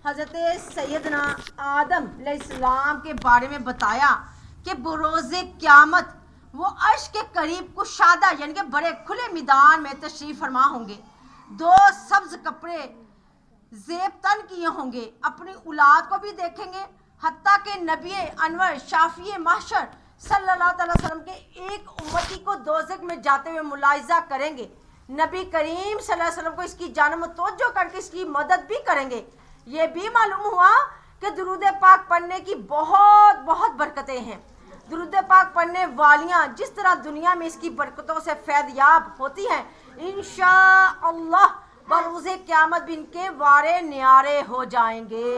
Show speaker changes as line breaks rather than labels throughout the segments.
حضرت سیدنا آدم علیہ السلام کے بارے میں بتایا کہ بروز قیامت وہ عرش کے قریب کشادہ یعنی کہ بڑے کھلے میدان میں تشریف فرما ہوں گے، 2 سبز کپڑے زیب تن کیے ہوں گے، اپنی اولاد کو بھی دیکھیں گے، حتیٰ کہ نبی انور شافی محشر صلی اللہ تعالی وسلم کے ایک امتی کو دوزخ میں جاتے ہوئے ملاحظہ کریں گے، نبی کریم صلی اللہ علیہ وسلم کو اس کی جانب متوجہ کر کے اس کی مدد بھی کریں گے۔ یہ بھی معلوم ہوا کہ درود پاک پڑھنے کی بہت بہت برکتیں ہیں۔ درود پاک پڑھنے والیاں جس طرح دنیا میں اس کی برکتوں سے فیض یاب ہوتی ہیں، انشاءاللہ بروز قیامت بھی ان کے وارے نیارے ہو جائیں گے۔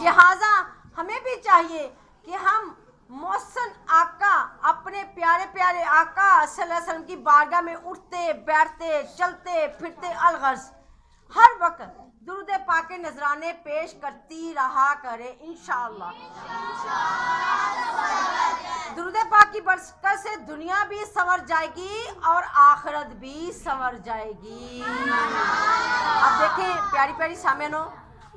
لہٰذا ہمیں بھی چاہیے کہ ہم محسن آقا، اپنے پیارے پیارے آقا صلی اللہ علیہ وسلم کی بارگاہ میں اٹھتے بیٹھتے چلتے پھرتے الغرض ہر وقت درود پاک نذرانے پیش کرتی رہا کرے انشاءاللہ۔ درود پاک کی برکت سے دنیا بھی سنور جائے گی اور آخرت بھی سنور جائے گی۔ اب دیکھیں پیاری پیاری سامعینو،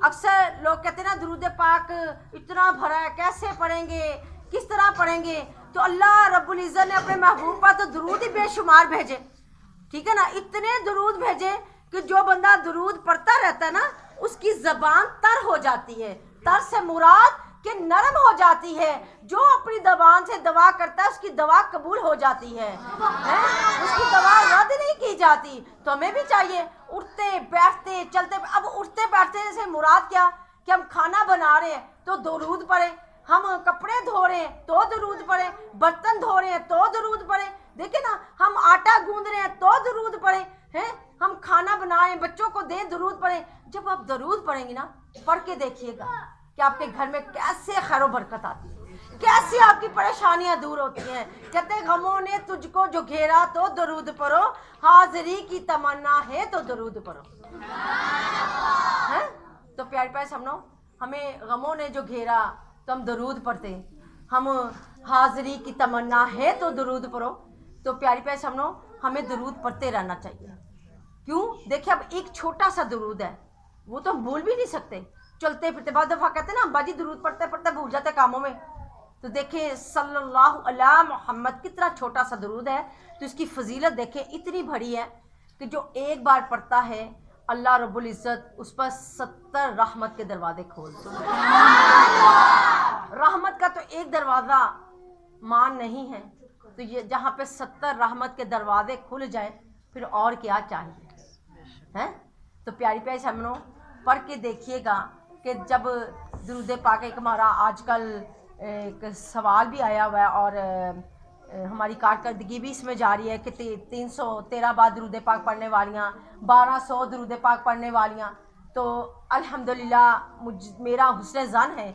اکثر لوگ کہتے ہیں نا درود پاک اتنا بھرا ہے، کیسے پڑھیں گے، کس طرح پڑھیں گے؟ تو اللہ رب العزت نے اپنے محبوب پر تو درود ہی بے شمار بھیجے، ٹھیک ہے نا، اتنے درود بھیجے کہ جو بندہ درود پڑھتا رہتا ہے نا اس کی زبان تر ہو جاتی ہے۔ تر سے مراد کہ نرم ہو جاتی ہے، جو اپنی زبان سے دعا کرتا ہے اس کی دعا قبول ہو جاتی ہے، اس کی دعا رد نہیں کی جاتی۔ تو ہمیں بھی چاہیے اٹھتے بیٹھتے چلتے، اب اٹھتے بیٹھتے سے مراد کیا کہ ہم کھانا بنا رہے ہیں تو درود پڑھیں، ہم کپڑے دھو رہے ہیں تو درود پڑھیں، برتن دھو رہے ہیں تو درود پڑھیں، دیکھیں نا ہم آٹا گوندھ رہے ہیں تو درود پڑھیں، ہم کھانا بنائیں بچوں کو دیں درود پڑھیں۔ جب آپ درود پڑھیں گی نا، پڑھ کے دیکھیے گا کہ آپ کے گھر میں کیسے خیر و برکت آتی ہے، کیسے آپ کی پریشانیاں دور ہوتی ہیں۔ کہتے ہیں غموں نے تجھ کو جو گھیرا تو درود پڑھو، حاضری کی تمنا ہے تو درود پڑھو۔ تو پیارے پیارے سامنو، ہمیں غموں نے جو گھیرا تو ہم درود پڑھتے ہیں، ہم حاضری کی تمنا ہے تو درود پڑھو۔ تو پیاری پیارے سامنو، ہمیں درود پڑھتے رہنا چاہیے۔ کیوں؟ دیکھیں اب ایک چھوٹا سا درود ہے، وہ تو ہم بھول بھی نہیں سکتے، چلتے پھرتے بعض دفعہ کہتے ہیں نا باجی درود پڑھتے پڑھتے بھول جاتے کاموں میں، تو دیکھیں صلی اللہ علیہ محمد کتنا چھوٹا سا درود ہے، تو اس کی فضیلت دیکھیں اتنی بڑی ہے کہ جو ایک بار پڑھتا ہے اللہ رب العزت اس پر 70 رحمت کے دروازے کھول دیتے ہیں۔ رحمت کا تو ایک دروازہ مان نہیں ہے، تو یہ جہاں پہ 70 رحمت کے دروازے کھل جائیں پھر اور کیا چاہیے ہیں؟ تو پیاری پیاری سامنو، پڑھ کے دیکھیے گا کہ جب درود پاک ایک ہمارا آج کل ایک سوال بھی آیا ہوا ہے اور ہماری کارکردگی بھی اس میں جاری ہے کہ 313 بار درود پاک پڑھنے والیاں، 1200 درود پاک پڑھنے والیاں، تو الحمدللہ میرا حسن ظن ہے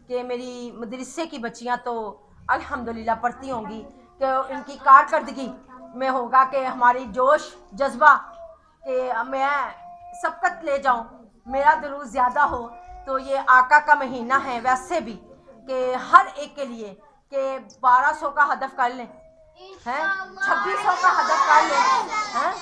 کہ میری مدرسے کی بچیاں تو الحمدللہ پڑھتی ہوں گی، کہ ان کی کارکردگی میں ہوگا کہ ہماری جوش جذبہ کہ میں سبقت لے جاؤں، میرا درود زیادہ ہو۔ تو یہ آقا کا مہینہ ہے ویسے بھی کہ ہر ایک کے لیے کہ 1200 کا ہدف کر لیں، 2600 کا ہدف کر لیں،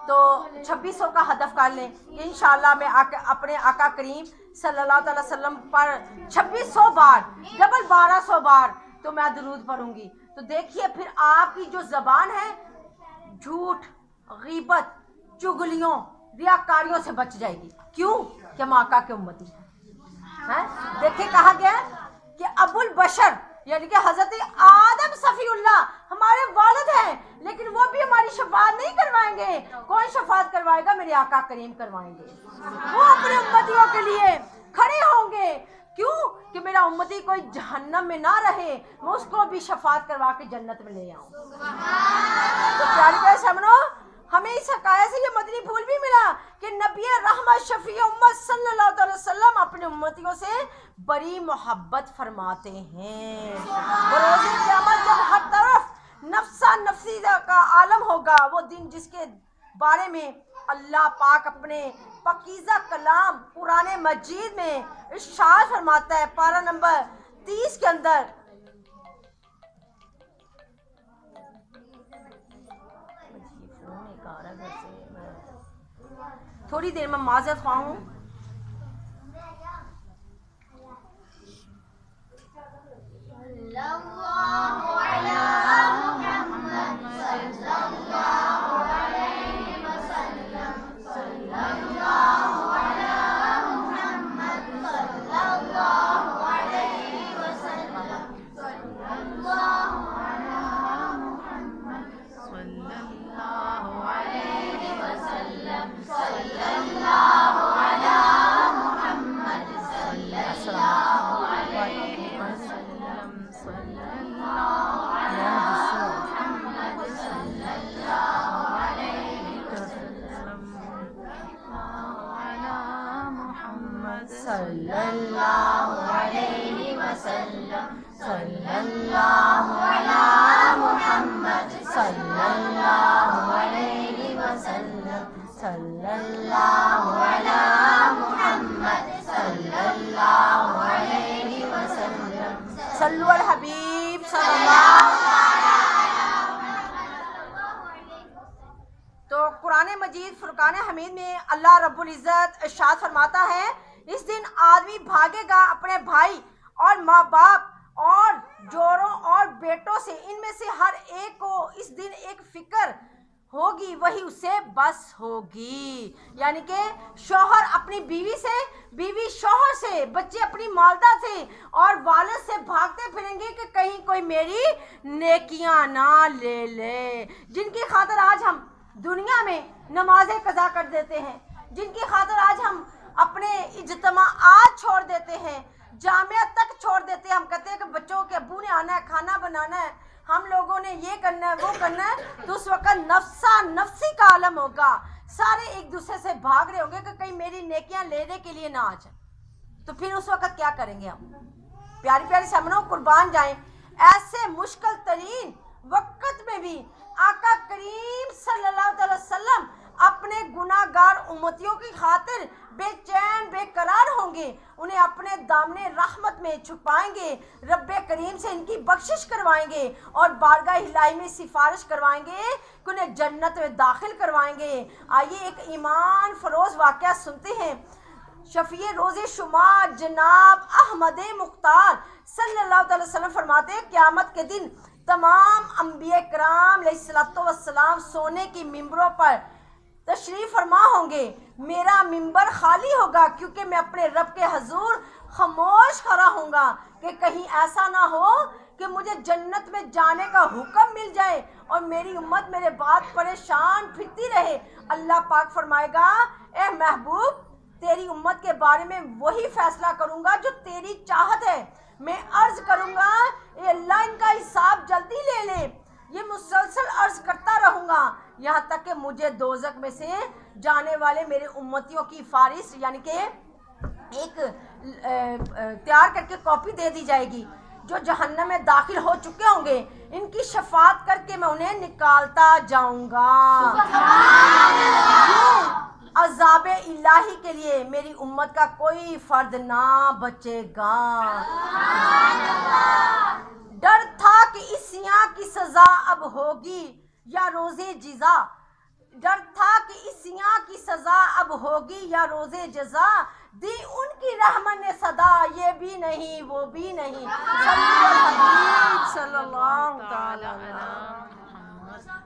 تو 2600 کا ہدف کر لیں کہ انشاءاللہ میں اپنے آقا کریم صلی اللہ تعالی وسلم پر 2600 بار ڈبل 1200 بار تو میں درود پڑھوں گی۔ تو دیکھیے پھر آپ کی جو زبان ہے جھوٹ، غیبت، چغلیوں، ریاکاریوں سے بچ جائے گی۔ کیوں؟ کہ ہم آقا کے امتی ہیں۔ دیکھیں کہا گیا کہ ابو البشر یعنی کہ حضرت آدم صفی اللہ ہمارے والد ہیں، لیکن وہ بھی ہماری شفاعت نہیں کروائیں گے، کون شفاعت کروائے گا؟ میرے آقا کریم کروائیں گے۔ وہ اپنے امتیوں کے لیے کھڑے ہوں گے۔ کیوں؟ کہ میرا امتی کوئی جہنم میں نہ رہے، میں اس کو بھی شفاعت کروا کے جنت میں لے آؤں۔ تو پیاری پیارے سامنو، ہمیں اس حقائق سے یہ مدنی پھول بھی ملا کہ نبی رحمت شفیع امت صلی اللہ علیہ وسلم اپنے امتیوں سے بڑی محبت فرماتے ہیں۔ بروز قیامت جب ہر طرف نفسا نفسی کا عالم ہوگا، وہ دن جس کے بارے میں اللہ پاک اپنے پاکیزہ کلام قرآن مجید میں ارشاد فرماتا ہے، پارہ نمبر 30 کے اندر، تھوڑی دیر میں معذرت خواہ ہوں सल्लु अल हबीब सल्लल्लाहु। तो कुरान मजीद फुरकान हमीद में अल्लाह रब्बुल इज़्ज़त इरशाद फरमाता है, इस दिन आदमी भागेगा अपने भाई और माँ बाप और जोड़ों और बेटों से, इनमें से हर एक को इस दिन एक फिक्र होगी वही उसे बस होगी। यानी कि शौहर अपनी बीवी से, बीवी शौहर से, बच्चे अपनी मालदा से और वालिद से भागते फिरेंगे कि कहीं कोई मेरी नेकियां ना ले ले। जिनकी खातिर आज हम दुनिया में नमाजें कज़ा कर देते हैं, जिनकी खातिर आज हम अपने इज्तिमाआत छोड़ देते हैं, जामिया तक छोड़ देते हैं। हम कहते हैं कि बच्चों के अब्बू ने आना है, खाना बनाना है, हम लोगों ने ये करना है, वो करना है, तो उस वक्त नफ्सा नफ्सी का आलम होगा। सारे एक दूसरे से भाग रहे होंगे कि कहीं मेरी नेकियां लेने के लिए ना आ जाए। तो फिर उस वक्त क्या करेंगे हम? प्यारी प्यारी सामनों, कुर्बान जाएं। ऐसे मुश्किल तरीन वक्त में भी आका करीम सल्लल्लाहु अलैहि वसल्लम अपने गुनाहगार उम्मतियों की खातिर बेचैन बेकरार होंगे, उन्हें अपने दामने रहमत में छुपाएंगे, रब्बे करीम से इनकी बख्शिश करवाएंगे और बारगाह इलाही में सिफारिश करवाएंगे कि उन्हें जन्नत में दाखिल करवाएंगे। आइए एक ईमान फरोज वाक़या सुनते हैं। शफीए रोज़े शुमार जनाब अहमद मुख्तार सल्लल्लाहु अलैहि वसल्लम फरमाते हैं, क़यामत के दिन तमाम अंबिया किराम अलैहिस्सलातु वस्सलाम सोने की मिंबरों पर तशरीफ़ फरमा होंगे। मेरा मिंबर खाली होगा क्योंकि मैं अपने रब के हजूर खामोश खड़ा होऊंगा कि कहीं ऐसा ना हो कि मुझे जन्नत में जाने का हुक्म मिल जाए और मेरी उम्मत मेरे बाद परेशान फिरती रहे। अल्लाह पाक फरमाएगा, ए महबूब, तेरी उम्मत के बारे में वही फैसला करूंगा जो तेरी चाहत है। मैं अर्ज करूंगा, ए अल्लाह, इनका हिसाब जल्दी ले ले। ये मुसलसल अर्ज करता रहूंगा यहाँ तक कि मुझे दोज़ख में से जाने वाले मेरे उम्मतियों की फारिश यानी कि एक तैयार करके कॉपी दे दी जाएगी। जो जहन्नम में दाखिल हो चुके होंगे, इनकी शफात करके मैं उन्हें निकालता जाऊंगा। अज़ाबे इलाही के लिए मेरी उम्मत का कोई फर्द ना बचेगा। डर था कि इस सियाह की सजा अब होगी या रोज़े जिज़ा, डर था कि इस सियाह की सजा अब होगी या रोज़े जज़ा, दी उनकी रहमत ने सदा, ये भी नहीं वो भी नहीं।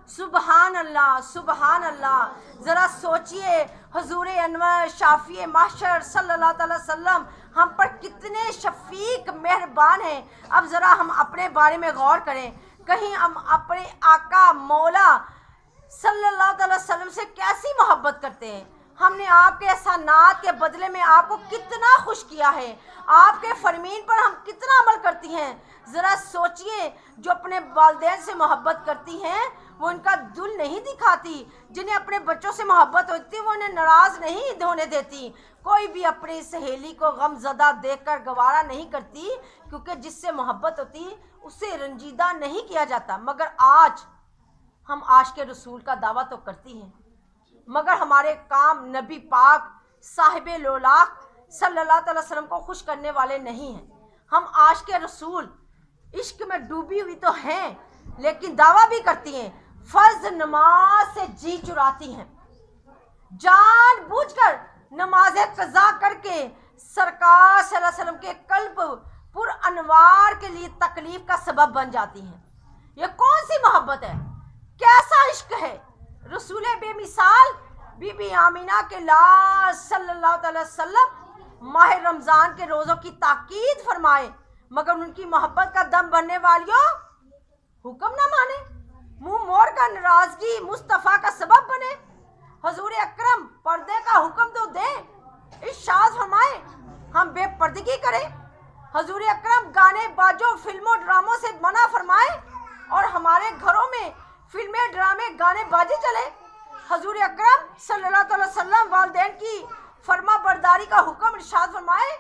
सुबहान अल्लाह, सुबहान अल्लाह। ज़रा सोचिए, हुजूर अनवर शाफ़ी महशर सल्लल्लाहु अलैहि वसल्लम हम पर कितने शफीक मेहरबान हैं। अब ज़रा हम अपने बारे में गौर करें, कहीं हम अपने आका मौला सल्लल्लाहु अलैहि वसल्लम से कैसी मोहब्बत करते हैं। हमने आपके एहसानात के बदले में आपको कितना खुश किया है, आपके फरमीन पर हम कितना अमल करती हैं। ज़रा सोचिए, जो अपने वालिदैन से मोहब्बत करती हैं वो इनका दिल नहीं दिखाती, जिन्हें अपने बच्चों से मोहब्बत होती है वो उन्हें नाराज़ नहीं होने देती। कोई भी अपनी सहेली को गमज़दा देखकर गवारा नहीं करती, क्योंकि जिससे मोहब्बत होती उससे रंजीदा नहीं किया जाता। मगर आज हम आशिक़ रसूल का दावा तो करती हैं, मगर हमारे काम नबी पाक साहिबे लोलाक सल्लल्लाहु अलैहि वसल्लम को खुश करने वाले नहीं हैं। हम आशिक़ रसूल इश्क में डूबी हुई तो हैं, लेकिन दावा भी करती हैं, फ़र्ज नमाज से जी चुराती हैं, जानबूझकर नमाज़ें क़ज़ा करके सरकार सल्लल्लाहु अलैहि वसल्लम के कल्ब پر انوار کے لیے تکلیف کا سبب بن جاتی ہیں۔ یہ کون سی محبت ہے، کیسا عشق ہے؟ رسول بے مثال بی بی آمینہ کے لال صلی اللہ تعالی وسلم ماہ رمضان کے روزوں کی تاکید فرمائے، مگر ان کی محبت کا دم بننے والیوں حکم نہ مانے، منہ موڑ کر ناراضگی مصطفیٰ کا سبب بنے۔ حضور اکرم پردے کا حکم تو دیں، ارشاد فرمائے ہم بے پردگی کریں۔ حضور اکرم گانے باجوں فلموں ڈراموں سے منع فرمائے اور ہمارے گھروں میں فلمیں ڈرامے گانے بازی چلے۔ حضور اکرم صلی اللہ علیہ وسلم والدین کی فرما برداری کا حکم ارشاد فرمائے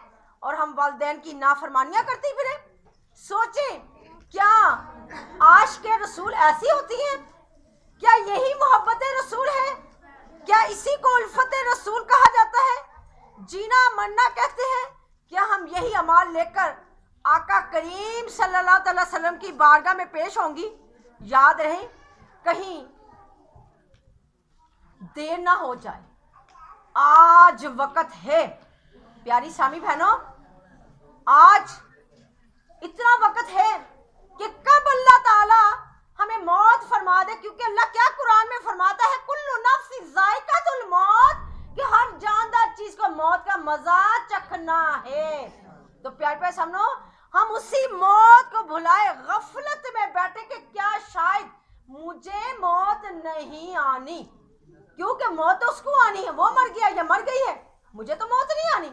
اور ہم والدین کی نافرمانیاں کرتی پھریں۔ سوچیں، کیا عاشق رسول ایسی ہوتی ہیں؟ کیا یہی محبت رسول ہے؟ کیا اسی کو الفت رسول کہا جاتا ہے؟ جینا مرنا کہتے ہیں۔ کیا ہم یہی اعمال لے کر آقا کریم صلی اللہ علیہ وسلم کی بارگاہ میں پیش ہوں گی؟ یاد رہے کہیں دیر نہ ہو جائے، آج وقت ہے۔ پیاری سامی بہنوں، آج اتنا وقت ہے کہ کب اللہ تعالی ہمیں موت فرما دے، کیونکہ اللہ کیا قرآن میں فرماتا ہے، کل نفس ذائقۃ الموت، کہ ہر جاندار چیز کو موت کا مزہ چکھنا ہے۔ تو پیار پیار سامنو، ہم اسی موت کو بھلائے غفلت میں بیٹھے کہ کیا شاید مجھے موت نہیں آنی، کیونکہ موت تو اس کو آنی ہے، وہ مر گیا یا مر گئی ہے، مجھے تو موت نہیں آنی۔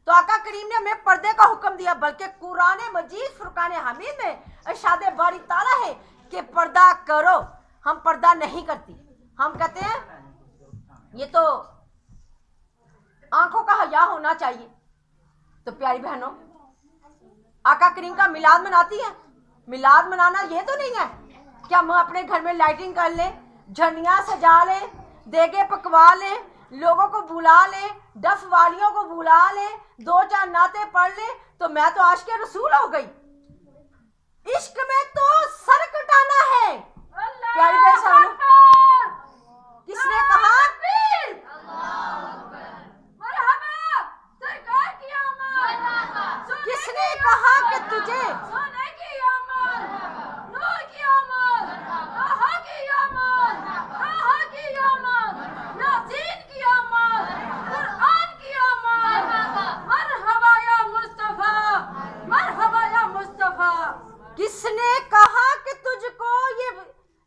تو آقا کریم نے ہمیں پردے کا حکم دیا، بلکہ قرآن مجید فرقان حمید میں ارشاد باری تعالیٰ ہے کہ پردہ کرو۔ ہم پردہ نہیں کرتی، ہم کہتے ہیں یہ تو آنکھوں کا حیا ہونا چاہیے۔ تو پیاری بہنوں، آقا کریم کا میلاد مناتی ہے، میلاد منانا یہ تو نہیں ہے کہ ہم اپنے گھر میں لائٹنگ کر لیں، جھنڈیاں سجا لیں، دیگے پکوا لیں، لوگوں کو بلا لیں، ڈف والیوں کو بلا لیں، دو چار نعتیں پڑھ لیں تو میں تو عاشق رسول ہو گئی۔ عشق میں تو سر کٹانا ہے۔ پیاری بہن، کس نے کہا؟ کس نے کہا کہ تجھے کس نے کہا کہ تجھ کو یہ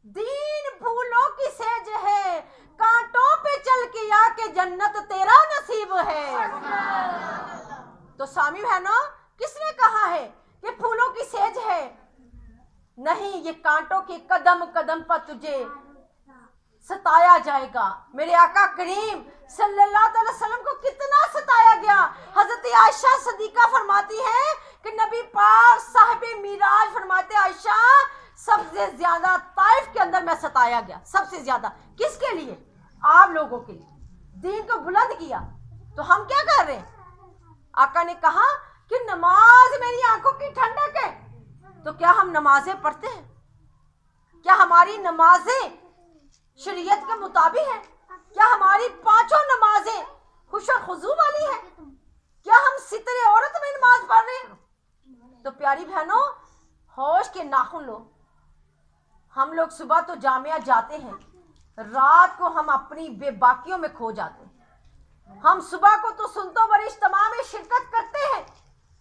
دین پھولوں کی سیج ہے، کانٹوں پہ چل کے آ کے جنت تیرا نصیب ہے۔ تو سامی بہنوں، کس نے کہا ہے کہ پھولوں کی سیج ہے؟ نہیں، یہ کانٹوں کے قدم قدم پر تجھے ستایا جائے گا۔ میرے آقا کریم صلی اللہ علیہ وسلم کو کتنا ستایا گیا۔ حضرت عائشہ صدیقہ فرماتی ہیں کہ نبی پاک صاحب معراج فرماتے، عائشہ سب سے زیادہ طائف کے اندر میں ستایا گیا، سب سے زیادہ۔ کس کے لیے؟ آپ لوگوں کے لیے، دین کو بلند کیا۔ تو ہم کیا کر رہے ہیں؟ آقا نے کہا کہ نماز میری آنکھوں کی ٹھنڈک ہے، تو کیا ہم نمازیں پڑھتے ہیں؟ کیا ہماری نمازیں شریعت کے مطابق ہیں؟ کیا ہماری پانچوں نمازیں خوش و خضوع والی ہیں؟ کیا ہم ستر عورت میں نماز پڑھ رہے ہیں؟ تو پیاری بہنوں، ہوش کے ناخن لو۔ ہم لوگ صبح تو جامعہ جاتے ہیں، رات کو ہم اپنی بے باکیوں میں کھو جاتے ہیں۔ ہم صبح کو تو سنتوں بڑی اجتماع میں شرکت کرتے ہیں،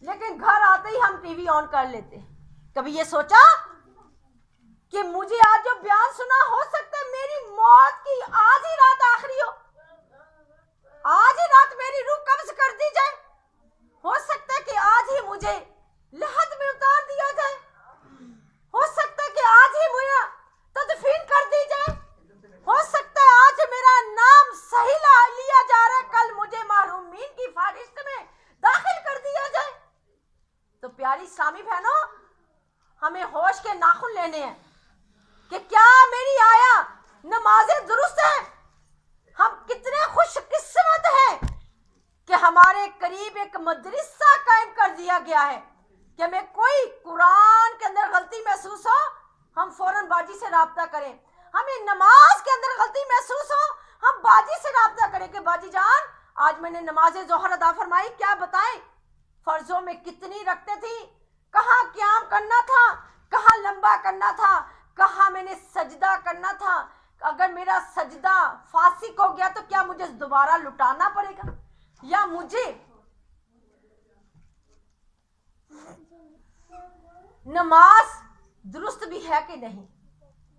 لیکن گھر آتے ہی ہم ٹی وی آن کر لیتے ہیں۔ کبھی یہ سوچا کہ مجھے آج جو بیان سنا، ہو سکتا ہے میری موت کی آج ہی رات آخری ہو، آج ہی رات میری روح قبض کر دی جائے، ہو سکتا ہے کہ آج ہی مجھے لحد میں اتار دیا جائے، ہو سکتا ہے کہ آج ہی مجھے تدفین کر دی جائے، ہو سکتا ہے آج میرا نام صحیح لیا جا رہا ہے، کل مجھے محرومین کی فہرست میں داخل کر دیا جائے۔ تو پیاری اسلامی بہنوں، ہمیں ہوش کے ناخن لینے ہیں کہ کیا میری آیا نمازیں درست ہیں؟ ہم کتنے خوش قسمت ہیں کہ ہمارے قریب ایک مدرسہ قائم کر دیا گیا ہے کہ ہمیں کوئی قرآن کے اندر غلطی محسوس ہو، ہم فوراً باجی سے رابطہ کریں۔ ہمیں نماز کے اندر غلطی محسوس ہو، ہم باجی سے رابطہ کریں کہ باجی جان آج میں نے نماز ظہر ادا فرمائی، کیا بتائیں فرضوں میں کتنی رکھتے تھی، کہاں قیام کرنا تھا, کہاں لمبا کرنا تھا, کہاں میں نے سجدہ کرنا تھا. اگر میرا سجدہ فاسق ہو گیا تو کیا مجھے دوبارہ لٹانا پڑے گا, یا مجھے نماز درست بھی ہے کہ نہیں,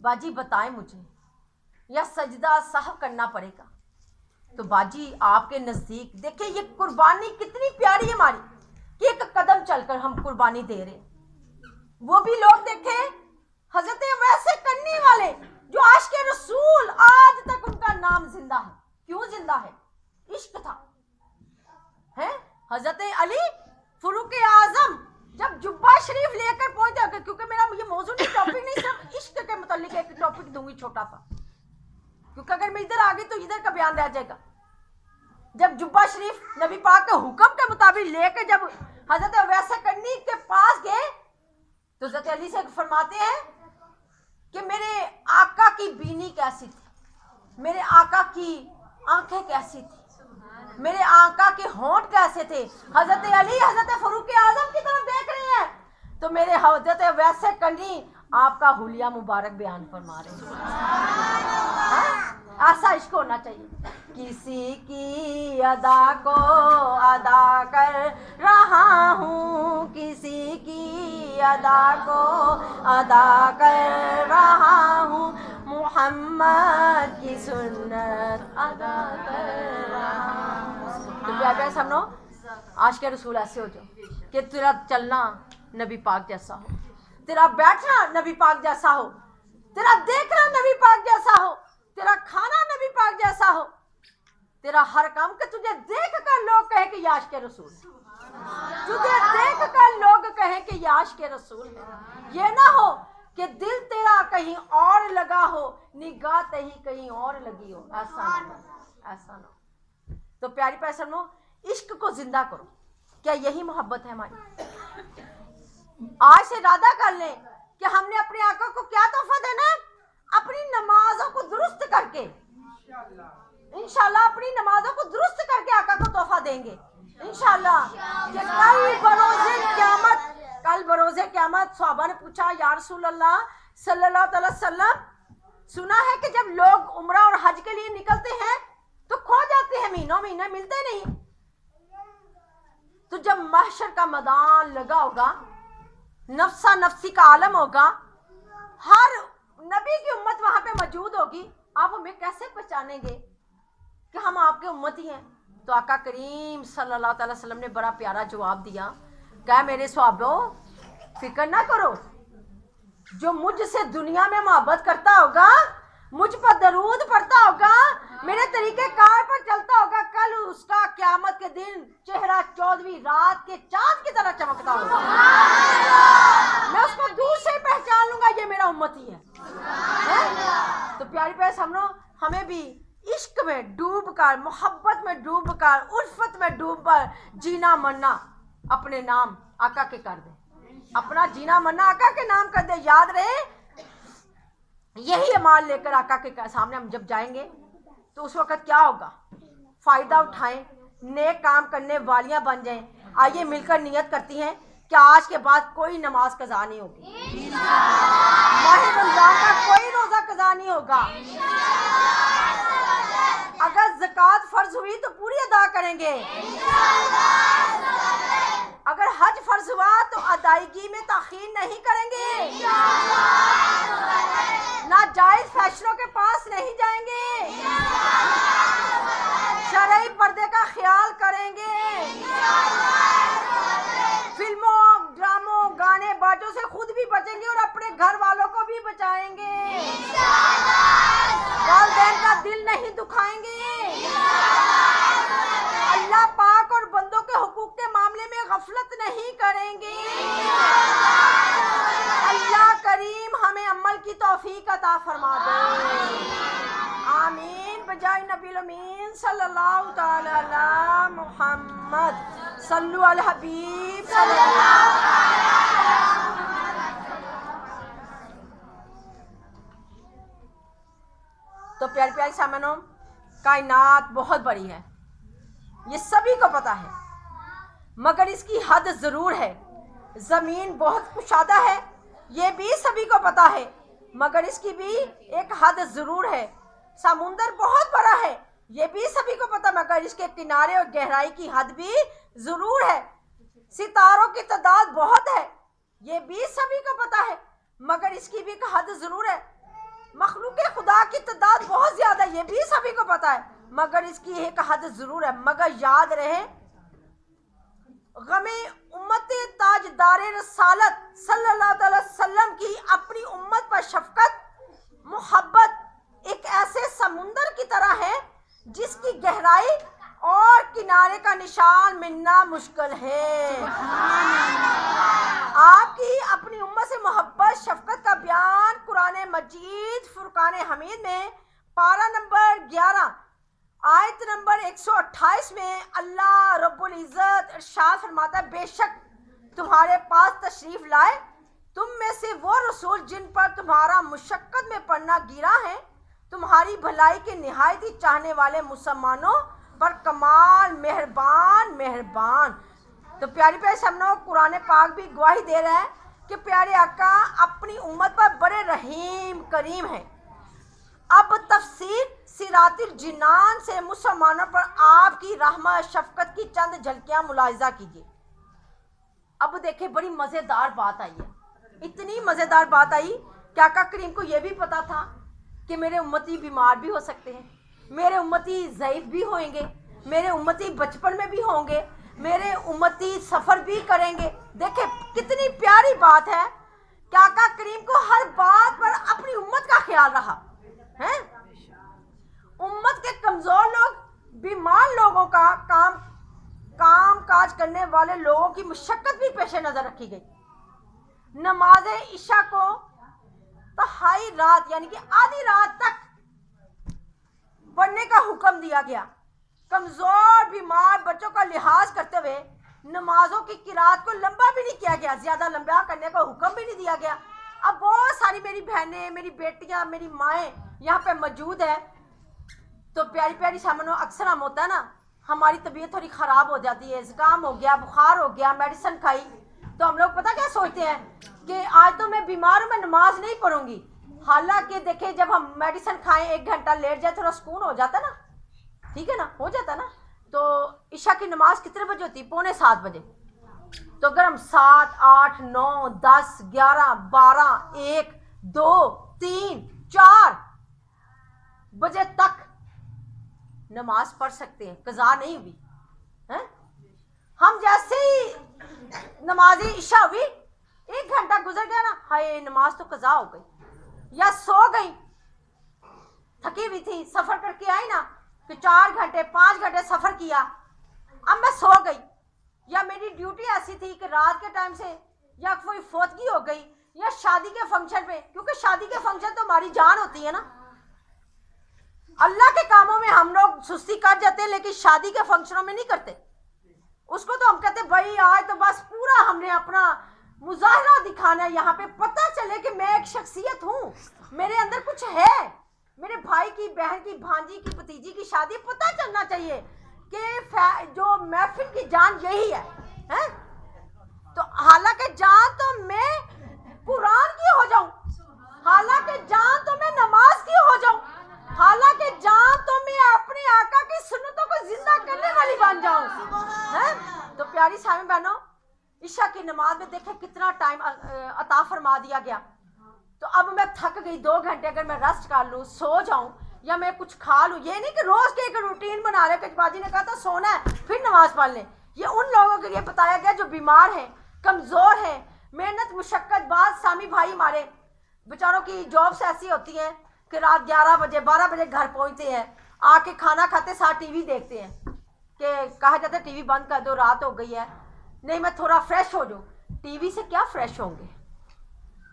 باجی بتائیں مجھے, یا سجدہ سہو کرنا پڑے گا. تو باجی آپ کے نزدیک دیکھیں یہ قربانی کتنی پیاری ہے ہماری, کہ ایک قدم چل کر ہم قربانی دے رہے ہیں. وہ بھی لوگ دیکھیں حضرت ویسے کرنے والے جو عاشق رسول, آج تک ان کا نام زندہ ہے. کیوں زندہ ہے؟ عشق تھا. حضرت علی فاروق اعظم جب جبہ شریف لے کر پہنچے, کیونکہ میرا یہ موضوع نہیں, ٹاپک نہیں, صرف عشق کے متعلق ایک ٹاپک دوں گی چھوٹا سا, کیونکہ اگر میں ادھر آگے تو ادھر کا بیان رہ جائے گا. جب جبہ شریف نبی پاک کے حکم کے مطابق لے کے جب حضرت ویسے کرنی کے پاس گئے تو حضرت علی سے فرماتے ہیں کہ میرے آقا کی بینی کیسی تھی, میرے آقا کی آنکھیں کیسی تھی, میرے آقا کے ہونٹ کیسے تھے. حضرت علی حضرت فاروق اعظم کی طرف دیکھ رہے ہیں تو میرے حضرت ویسے کرنی آپ کا حلیہ مبارک بیان فرما رہے ہیں. ایسا عشق ہونا چاہیے. کسی کی ادا کو ادا کر رہا ہوں, کسی کی ادا کو ادا کر رہا ہوں, محمد کی سنت ادا کر رہا ہوں. تو پیارے سنو, عاشق رسول ایسے ہو جاؤ کہ تیرا چلنا نبی پاک جیسا ہو, تیرا بیٹھنا نبی پاک جیسا ہو, تیرا دیکھنا نبی پاک جیسا ہو, تیرا کھانا نبی پاک جیسا ہو, تیرا ہر کام کہ تجھے دیکھ کر لوگ کہیں کہ یہ عاشق رسول ہے, تجھے دیکھ کر لوگ کہیں کہ یہ عاشق رسول ہے. یہ نہ ہو کہ دل تیرا کہیں اور لگا ہو, نگاہ تہی کہیں اور لگی ہو. ایسا نہ ہو, ایسا نہ ہو. تو پیاری پیسنو, عشق کو زندہ کرو. کیا یہی محبت ہے ہماری؟ آج سے ارادہ کر لیں کہ ہم نے اپنے آقا کو کیا تحفہ دینا ہے, اپنی نمازوں کو درست کر کے, انشاءاللہ اپنی نمازوں کو درست کر کے آقا کو تحفہ دیں گے انشاءاللہ. کہ کل بروز قیامت صحابہ نے پوچھا, یا رسول اللہ صلی اللہ علیہ وسلم, سنا ہے کہ جب لوگ عمرہ اور حج کے لیے نکلتے ہیں تو کھو جاتے ہیں, مہینوں مہینے ملتے نہیں. تو جب محشر کا میدان لگا ہوگا, نفسا نفسی کا عالم ہوگا, ہر نبی کی امت وہاں پہ موجود ہوگی, آپ ہمیں کیسے پہچانیں گے کہ ہم آپ کے امتی ہیں؟ تو آقا کریم صلی اللہ علیہ وسلم نے بڑا پیارا جواب دیا, کہا میرے صحابوں فکر نہ کرو, جو مجھ سے دنیا میں محبت کرتا ہوگا, مجھ پر درود پڑھتا ہوگا, میرے طریقے کار پر چلتا ہوگا, کل اس کا قیامت کے دن چہرہ 14ویں رات کے چاند کی طرح چمکتا ہوگا. میں اس کو دور سے پہچان لوں گا, یہ میرا امتی ہے. تو پیاری پیارے ہم ہمیں بھی عشق میں ڈوب کر, محبت میں ڈوب کر, الفت میں ڈوب کر جینا مرنا اپنے نام آقا کے کر دیں, اپنا جینا مرنا آقا کے نام کر دیں. یاد رہے یہی اعمال لے کر آقا کے سامنے ہم جب جائیں گے تو اس وقت کیا ہوگا, فائدہ اٹھائیں, نیک کام کرنے والیاں بن جائیں. آئیے مل کر نیت کرتی ہیں کہ آج کے بعد کوئی نماز قضا نہیں ہوگی, ماہ رمضان کا کوئی روزہ قضا نہیں ہوگا. اگر زکوٰۃ فرض ہوئی تو پوری ادا کریں گے, اگر حج فرض ہوا تو ادائیگی میں تاخیر نہیں کریں گے, ناجائز فیشنوں کے پاس نہیں جائیں گے, شرعی پردے کا خیال کریں گے, فلموں ڈراموں گانے باجوں سے خود بھی بچیں گے اور اپنے گھر والوں کو بھی بچائیں گے, والدین کا دل نہیں دکھائیں گے, اللہ پاک اور بندوں کے حقوق کے معاملے میں غفلت نہیں کریں گے. اللہ کریم ہمیں عمل کی توفیق عطا فرما دے, آمین. بجائے نبی الامین صلی اللہ تعالی علی محمد, صلو علی الحبیب صلی اللہ تعالی. تو پیاری پیاری سامنوں, کائنات بہت بڑی ہے, یہ سبھی کو پتا ہے, مگر اس کی حد ضرور ہے زمین بہت کشادہ ہے، یہ بھی سبھی کو پتہ ہے، مگر اس کی بھی ایک حد ضرور ہے۔ سمندر بہت بڑا ہے، یہ بھی سبھی کو پتہ، مگر اس کے کنارے اور گہرائی کی حد بھی ضرور ہے۔ ستاروں کی تعداد بہت ہے، یہ بھی سبھی کو پتہ ہے، مگر اس کی بھی ایک حد ضرور ہے۔ مخلوق خدا کی تعداد بہت زیادہ ہے، یہ بھی سبھی کو پتہ ہے، مگر اس کی ایک حد ضرور ہے۔ مگر یاد رہے، غم امت تاجدار رسالت صلی اللہ علیہ وسلم کی اپنی امت پر شفقت، محبت ایک ایسے سمندر کی طرح ہے جس کی گہرائی اور کنارے کا نشان ملنا مشکل ہے۔ آپ کی اپنی امت سے محبت شفقت کا بیان قرآن مجید فرقان حمید میں پارہ نمبر 11 آیت نمبر 128 میں اللہ رب العزت ارشاد فرماتا ہے، بے شک تمہارے پاس تشریف لائے تم میں سے وہ رسول جن پر تمہارا مشقت میں پڑنا گرا ہے، تمہاری بھلائی کے نہایت ہی چاہنے والے مسلمانوں پر کمال مہربان۔ تو پیاری پیارے سامنو، قرآن پاک بھی گواہی دے رہا ہے کہ پیارے آقا اپنی امت پر بڑے رحیم کریم ہیں۔ اب تفسیر صراط الجنان سے مسلمانوں پر آپ کی رحمت شفقت کی چند جھلکیاں ملاحظہ کیجیے۔ اب دیکھیں، بڑی مزیدار بات آئی ہے، اتنی مزیدار بات آئی کہ آقا کریم کو یہ بھی پتا تھا کہ میرے امتی بیمار بھی ہو سکتے ہیں، میرے امتی ضعیف بھی ہوئیں گے، میرے امتی بچپن میں بھی ہوں گے، میرے امتی سفر بھی کریں گے۔ دیکھیں کتنی پیاری بات ہے کہ آقا کریم کو ہر بات پر اپنی امت کا خیال رہا ہے۔ امت کے کمزور لوگ، بیمار لوگوں کا کام کاج کرنے والے لوگوں کی مشقت بھی پیش نظر رکھی گئی۔ نماز عشاء کو تہائی رات یعنی کہ آدھی رات تک پڑھنے کا حکم دیا گیا۔ کمزور بیمار بچوں کا لحاظ کرتے ہوئے نمازوں کی قرات کو لمبا بھی نہیں کیا گیا، زیادہ لمبا کرنے کا حکم بھی نہیں دیا گیا۔ اب بہت ساری میری بہنیں، میری بیٹیاں، میری مائیں یہاں پہ موجود ہے، تو پیاری پیاری سامنو، اکثر ہم ہوتا ہے نا، ہماری طبیعت تھوڑی خراب ہو جاتی ہے، زکام ہو گیا، بخار ہو گیا، میڈیسن کھائی، تو ہم لوگ پتہ کیا سوچتے ہیں کہ آج تو میں بیمار ہوں، میں نماز نہیں پڑھوں گی۔ حالانکہ دیکھیں جب ہم میڈیسن کھائیں 1 گھنٹہ لیٹ جائے تھوڑا سکون ہو جاتا نا، ٹھیک ہے نا، ہو جاتا نا۔ تو عشاء کی نماز کتنے بجے ہوتی ہے؟ 6:45 بجے۔ تو اگر ہم 7 8 9 10 11 12 1 2 3 4 بجے تک نماز پڑھ سکتے ہیں، قضا نہیں ہوئی۔ ہم جیسے ہی نماز عشاء ہوئی 1 گھنٹہ گزر گیا نا، ہائے نماز تو قضا ہو گئی، یا سو گئی، تھکی ہوئی تھی، سفر کر کے آئی نا کہ 4 گھنٹے 5 گھنٹے سفر کیا، اب میں سو گئی، یا میری ڈیوٹی ایسی تھی کہ رات کے ٹائم سے یا کوئی فوتگی ہو گئی، یا شادی کے فنکشن پہ، کیونکہ شادی کے فنکشن تو ہماری جان ہوتی ہے نا۔ اللہ کے کاموں میں ہم لوگ سستی کر جاتے ہیں لیکن شادی کے فنکشنوں میں نہیں کرتے، اس کو تو ہم کہتے ہیں بھائی آج تو بس پورا ہم نے اپنا مظاہرہ دکھانا ہے، یہاں پہ پتہ چلے کہ میں ایک شخصیت ہوں، میرے اندر کچھ ہے، میرے بھائی کی، بہن کی، بھانجی کی، بھتیجی کی شادی، پتہ چلنا چاہیے کہ جو محفل کی جان یہی ہے۔ تو حالانکہ جان تو میں قرآن کی ہو جاؤں، حالانکہ جان تو میں نماز کی ہو جاؤں، حالانکہ جان تو میں اپنے آقا کی سنتوں کو زندہ کرنے والی بن جاؤں۔ تو پیاری سامعین بہنوں، عشاء کی نماز میں دیکھیں کتنا ٹائم عطا فرما دیا گیا۔ تو اب میں تھک گئی، 2 گھنٹے اگر میں ریسٹ کر لوں، سو جاؤں، یا میں کچھ کھا لوں، یہ نہیں کہ روز کے ایک روٹین بنا رہے، کہ باجی نے کہا تھا سونا ہے پھر نماز پڑھ لیں۔ یہ ان لوگوں کے لیے بتایا گیا جو بیمار ہیں، کمزور ہیں، محنت مشقت، بعض سامی بھائی ہمارے بیچاروں کی جابس ایسی ہوتی ہیں کہ رات 11 بجے 12 بجے گھر پہنچتے ہیں، آ کے کھانا کھاتے ساتھ ٹی وی دیکھتے ہیں، کہ کہا جاتا ہے ٹی وی بند کر دو، رات ہو گئی ہے، نہیں میں تھوڑا فریش ہو جاؤں۔ ٹی وی سے کیا فریش ہوں گے؟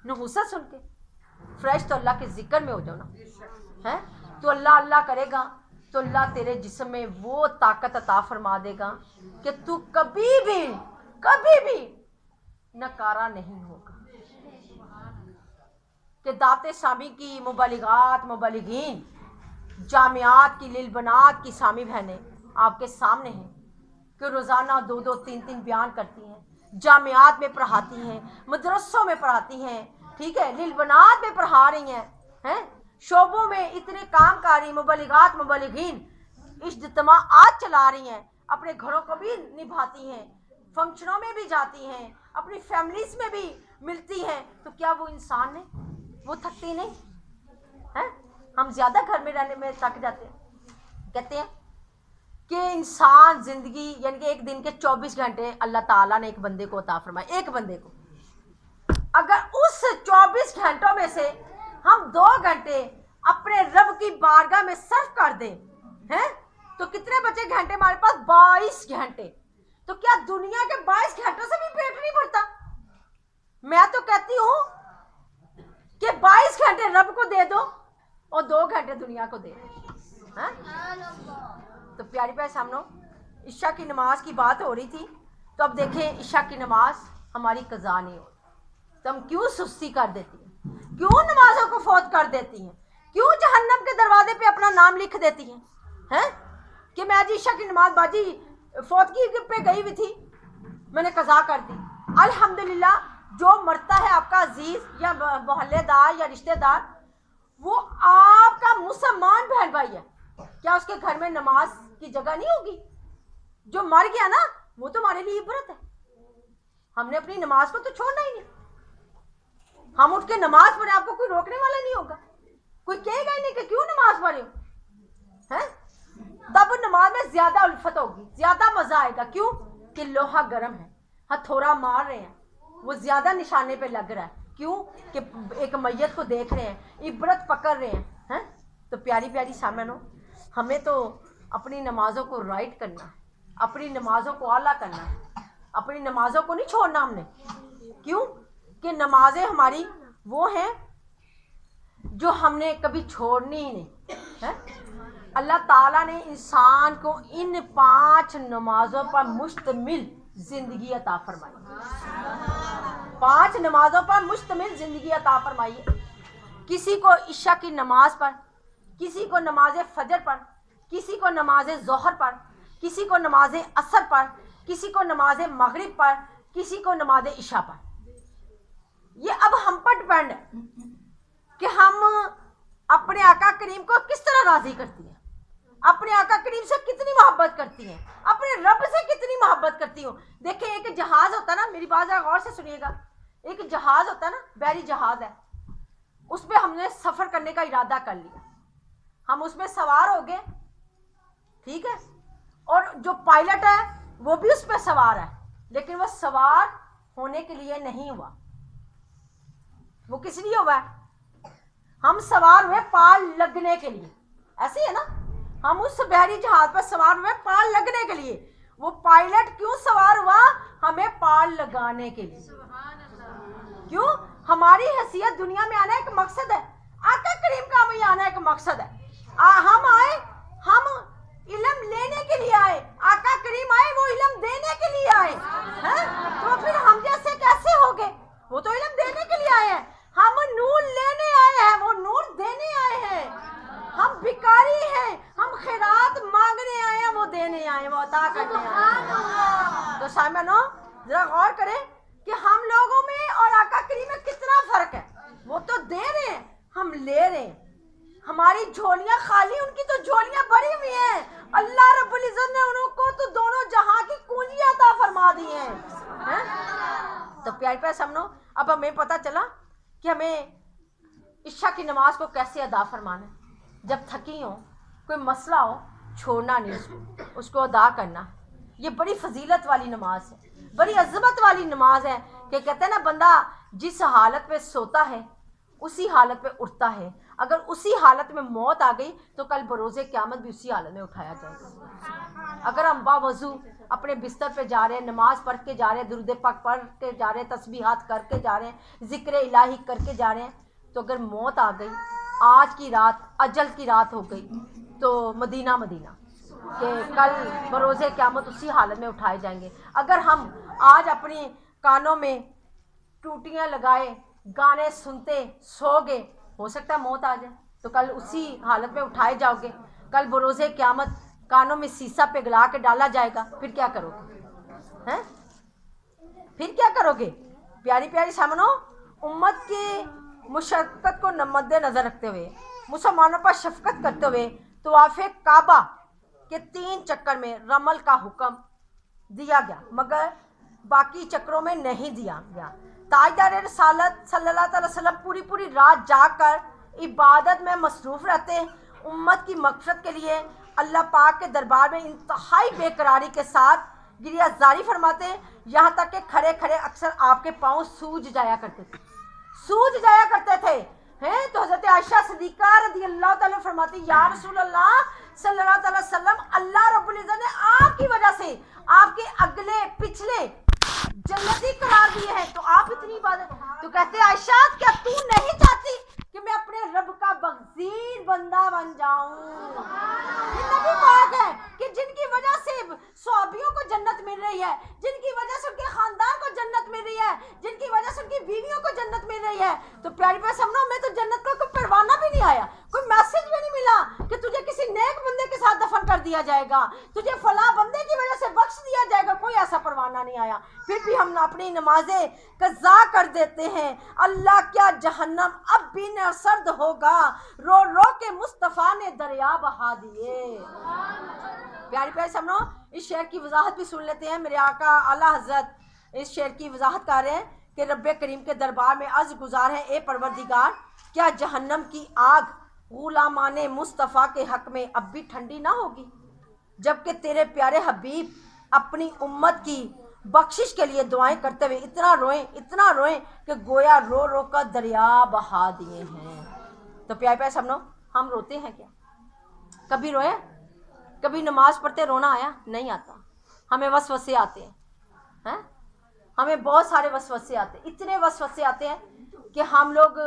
نحوست سن کے فریش تو اللہ کے ذکر میں ہو جاؤ نا، ہے تو اللہ اللہ کرے گا تو اللہ تیرے جسم میں وہ طاقت عطا فرما دے گا کہ تو کبھی بھی نکارا نہیں ہوگا۔ کہ دعوت اسلامی کی مبلغات، مبلغین، جامعات کی للبنات کی سامی بہنیں آپ کے سامنے ہیں کہ روزانہ 2 2 3 3 بیان کرتی ہیں، जामियात में पढ़ाती हैं, मदरसों में पढ़ाती हैं, ठीक है, लिलबनात में पढ़ा रही हैं, शोबों में इतने कामकारी मुबलिगात मुबलिगीन इज्तिमाआत चला रही हैं, अपने घरों को भी निभाती हैं, फंक्शनों में भी जाती हैं, अपनी फैमिलीज में भी मिलती हैं, तो क्या वो इंसान है? वो थकती नहीं है? हम ज़्यादा घर में रहने में थक जाते हैं। कहते हैं कि इंसान ज़िंदगी यानी कि एक दिन के 24 घंटे अल्लाह ताला ने एक बंदे को अता फरमाए, एक बंदे को, अगर उस 24 घंटों में से हम 2 घंटे अपने रब की बारगाह में सर्फ कर दें, हैं, तो कितने बचे घंटे हमारे पास? 22 घंटे। तो क्या दुनिया के 22 घंटों से भी पेट नहीं भरता? मैं तो कहती हूँ कि 22 घंटे रब को दे दो और 2 घंटे दुनिया को दे दो, हैं? तो प्यारी प्यारे सामनो, इशा की नमाज की बात हो रही थी, तो अब देखें इशा की नमाज हमारी कज़ा नहीं हो, तो हम क्यों सुस्ती कर देती हैं, क्यों नमाजों को फौत कर देती हैं, क्यों जहन्नम के दरवाजे पे अपना नाम लिख देती हैं, हैं? कि मैं आज ईशा की नमाज बाजी फौतगी पे गई हुई थी, मैंने कज़ा कर दी। अल्हम्दुलिल्लाह, जो मरता है आपका अजीज़ या मोहल्लेदार या रिश्तेदार, वो आपका मुसलमान बहन भाई है, क्या उसके घर में नमाज की जगह नहीं होगी? जो मर गया ना, वो तो हमारे लिए इबरत है। हमने अपनी नमाज को तो छोड़ना ही नहीं, हम उठ के नमाज पढ़े, आपको कोई रोकने वाला नहीं होगा, कोई कहेगा ही नहीं कि क्यों नमाज पढ़े हो, हैं? तब नमाज में ज्यादा उल्फत होगी, ज्यादा मजा आएगा। क्यों? कि लोहा गर्म है, हथौड़ा मार रहे हैं, वो ज्यादा निशाने पे लग रहा है। क्यों? कि एक मैयत को देख रहे हैं, इबरत पकड़ रहे हैं। तो प्यारी प्यारी सामनो, हमें तो अपनी नमाजों को राइट करना है, अपनी नमाजों को आला करना है, अपनी नमाजों को नहीं छोड़ना हमने। क्यों? कि नमाजें हमारी वो हैं जो हमने कभी छोड़नी ही नहीं है। अल्लाह ताला ने इंसान को इन 5 नमाजों पर मुश्तमिल जिंदगी अता फरमाई, 5 नमाजों पर मुश्तमिल जिंदगी अता फरमाई है। किसी को इशा की नमाज पर, किसी को नमाज फजर पर, किसी को नमाज ज़ोहर पर, किसी को नमाज असर पर, किसी को नमाज मगरिब पर, किसी को नमाज इशा पर। ये अब हम पर डिपेंड है कि हम अपने आका करीम को किस तरह राजी करती हैं, अपने आका करीम से कितनी मोहब्बत करती हैं, अपने रब से कितनी मोहब्बत करती हूँ। देखिए, एक जहाज होता ना, मेरी बात गौर से सुनिएगा, एक जहाज होता ना, बहरी जहाज है, उस पर हमने सफर करने का इरादा कर लिया, हम उसमें सवार हो गए, ठीक है, और जो पायलट है वो भी उस पर सवार है, लेकिन वो सवार होने के लिए नहीं हुआ। वो किस लिए हुआ है? हम सवार हुए पाल लगने के लिए, ऐसे है ना, हम उस बहरी जहाज पर सवार हुए पाल लगने के लिए। वो पायलट क्यों सवार हुआ? हमें पाल लगाने के लिए। क्यों? हमारी हैसियत दुनिया में आना एक मकसद है, आका करीम का हमें आना एक मकसद है। हम आए, हम इल्म लेने के लिए आए, आका करीम आए, वो इल्म देने के लिए आए हैं? तो फिर हम जैसे कैसे हो गए? वो तो इल्म देने के लिए आए हैं, हम नूर लेने आए हैं, वो नूर देने आए हैं। हम भिखारी हैं, हम खैरात मांगने आए हैं, वो देने आए, वो अता करने आए हैं। तो सामनो, जरा गौर करें कि हम लोगों में और आका करीम में कितना फर्क है। वो तो दे रहे हैं, हम ले रहे हैं। हमारी झोलियां खाली, उनकी तो झोलियां भरी हुई हैं। अल्लाह रब्बुल इज्जत ने उनको तो दोनों जहां की कुंजियां अता फरमा दी हैं। तो प्यारे प्यारे सामनो, अब हमें पता चला कि हमें इशा की नमाज को कैसे अदा फरमाना है। जब थकी हो, कोई मसला हो, छोड़ना नहीं उसको अदा करना। ये बड़ी फजीलत वाली नमाज है, बड़ी अजमत वाली नमाज है कि कहते हैं ना, बंदा जिस हालत में सोता है उसी हालत में उठता है। अगर उसी हालत में मौत आ गई तो कल बरोज़े क़यामत भी उसी हालत में उठाया जाएगा। अगर हम बावजू अपने बिस्तर पे जा रहे हैं, नमाज पढ़ के जा रहे हैं, दुरूद पाक पढ़ के जा रहे हैं, तस्बीहात करके जा रहे हैं, ज़िक्र इलाही करके जा रहे हैं, तो अगर मौत आ गई, आज की रात अजल की रात हो गई, तो मदीना मदीना कि कल बरोज़े क़यामत उसी हालत में उठाए जाएंगे। अगर हम आज अपनी कानों में टूटियाँ लगाए गाने सुनते सो गए, हो सकता है मौत आ जाए, तो कल उसी हालत में उठाए जाओगे। कल बरोज़े क़यामत कानों में शीशा पिघला के डाला जाएगा, फिर क्या करोगे? हैं? پھر کیا کرو گے؟ پیاری پیاری سامنو، امت کی مشقت کو مد نظر رکھتے ہوئے، مسلمانوں پر شفقت کرتے ہوئے طواف کعبہ کے 3 چکر میں رمل کا حکم دیا گیا، مگر باقی چکروں میں نہیں دیا گیا۔ تاجدار رسالت صلی اللہ علیہ وسلم پوری رات جاگ کر عبادت میں مصروف رہتے، امت کی مغفرت کے لیے اللہ پاک کے دربار میں انتہائی بے قراری کے ساتھ گریہ زاری فرماتے، یہاں تک کہ کھڑے کھڑے اکثر آپ کے پاؤں سوج جایا کرتے تھے ہیں۔ تو حضرت عائشہ صدیقہ رضی اللہ تعالیٰ فرماتی، یا رسول اللہ صلی اللہ علیہ وسلم، اللہ رب العزت نے آپ کی وجہ سے آپ کے اگلے پچھلے جنتی قرار دیے ہیں، تو آپ اتنی عبادت، تو کہتے عائشہ کیا تو نہیں چاہتی کہ میں اپنے رب کا بغیر بندہ بن جاؤں؟ یہ نبی پاک ہے کہ جن کی وجہ سے صحابیوں کو جنت مل رہی ہے، جن کی وجہ سے ان کے خاندان کو جنت مل رہی ہے، جن کی وجہ سے ان کی بیویوں کو جنت مل رہی ہے، تو پیاری پیاری سمجھو، میں تو جنت کا کوئی پروانہ بھی نہیں آیا، کوئی میسج بھی نہیں ملا کہ تجھے کسی نیک بندے کے ساتھ دفن کر دیا جائے گا، تجھے فلاں بندے کی وجہ سے بخش دیا جائے گا، کوئی ایسا پروانہ نہیں آیا، پھر بھی ہم اپنی نمازیں قضا کر دیتے ہیں۔ اللہ کیا جہنم اب بھی نہ سرد ہوگا، رو رو کے مصطفیٰ نے دریا بہا دیے۔ پیاری پیاری سمجھو، اس شعر کی وضاحت بھی سن لیتے ہیں۔ میرے آقا اعلیٰ حضرت اس شعر کی وضاحت کر رہے ہیں کہ رب کریم کے دربار میں عرض گزار ہے، اے پروردگار، کیا جہنم کی آگ غلامان مصطفیٰ کے حق میں اب بھی ٹھنڈی نہ ہوگی، جبکہ تیرے پیارے حبیب اپنی امت کی بخشش کے لیے دعائیں کرتے ہوئے اتنا روئیں کہ گویا رو رو کر دریا بہا دیے ہیں۔ تو پیارے پیارے سمجھو، ہم روتے ہیں کیا؟ کبھی روئے؟ کبھی نماز پڑھتے رونا آیا؟ نہیں آتا۔ ہمیں وسوسے آتے ہیں، ہمیں بہت سارے وسوسے آتے ہیں، اتنے وسوسے آتے ہیں کہ ہم لوگ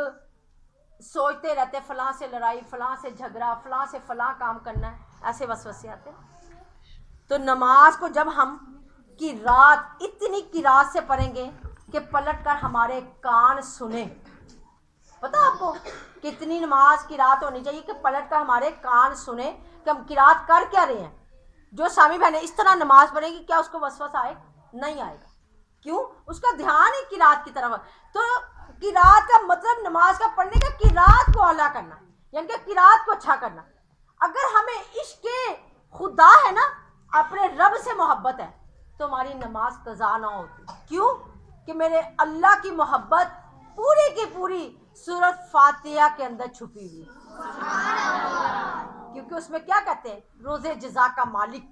سوچتے رہتے فلاں سے لڑائی، فلاں سے جھگڑا، فلاں سے فلاں کام کرنا ہے، ایسے وسوسے آتے ہیں۔ تو نماز کو جب ہم کی رات اتنی قرات سے پڑھیں گے کہ پلٹ کر ہمارے کان سنیں، پتہ آپ کو کتنی نماز کی رات ہونی چاہیے کہ پلٹ کر ہمارے کان سنیں کہ ہم قرات کر کیا رہے ہیں۔ جو سامی بہنیں اس طرح نماز پڑھیں گی، کیا اس کو وسوسہ آئے؟ نہیں آئے گا۔ کیوں؟ اس کا دھیان ہی قرات کی طرف۔ تو قرات کا مطلب نماز کا پڑھنے کا قرات کو اعلیٰ کرنا، یعنی کہ قرات کو اچھا کرنا۔ اگر ہمیں عشق خدا ہے نا، اپنے رب سے محبت ہے، تو ہماری نماز قضا نہ ہوتی۔ کیوں؟ کہ میرے اللہ کی محبت پوری کی پوری سورۃ فاتحہ کے اندر چھپی ہوئی، کیونکہ اس میں کیا کہتے ہیں؟ روز جزا کا مالک،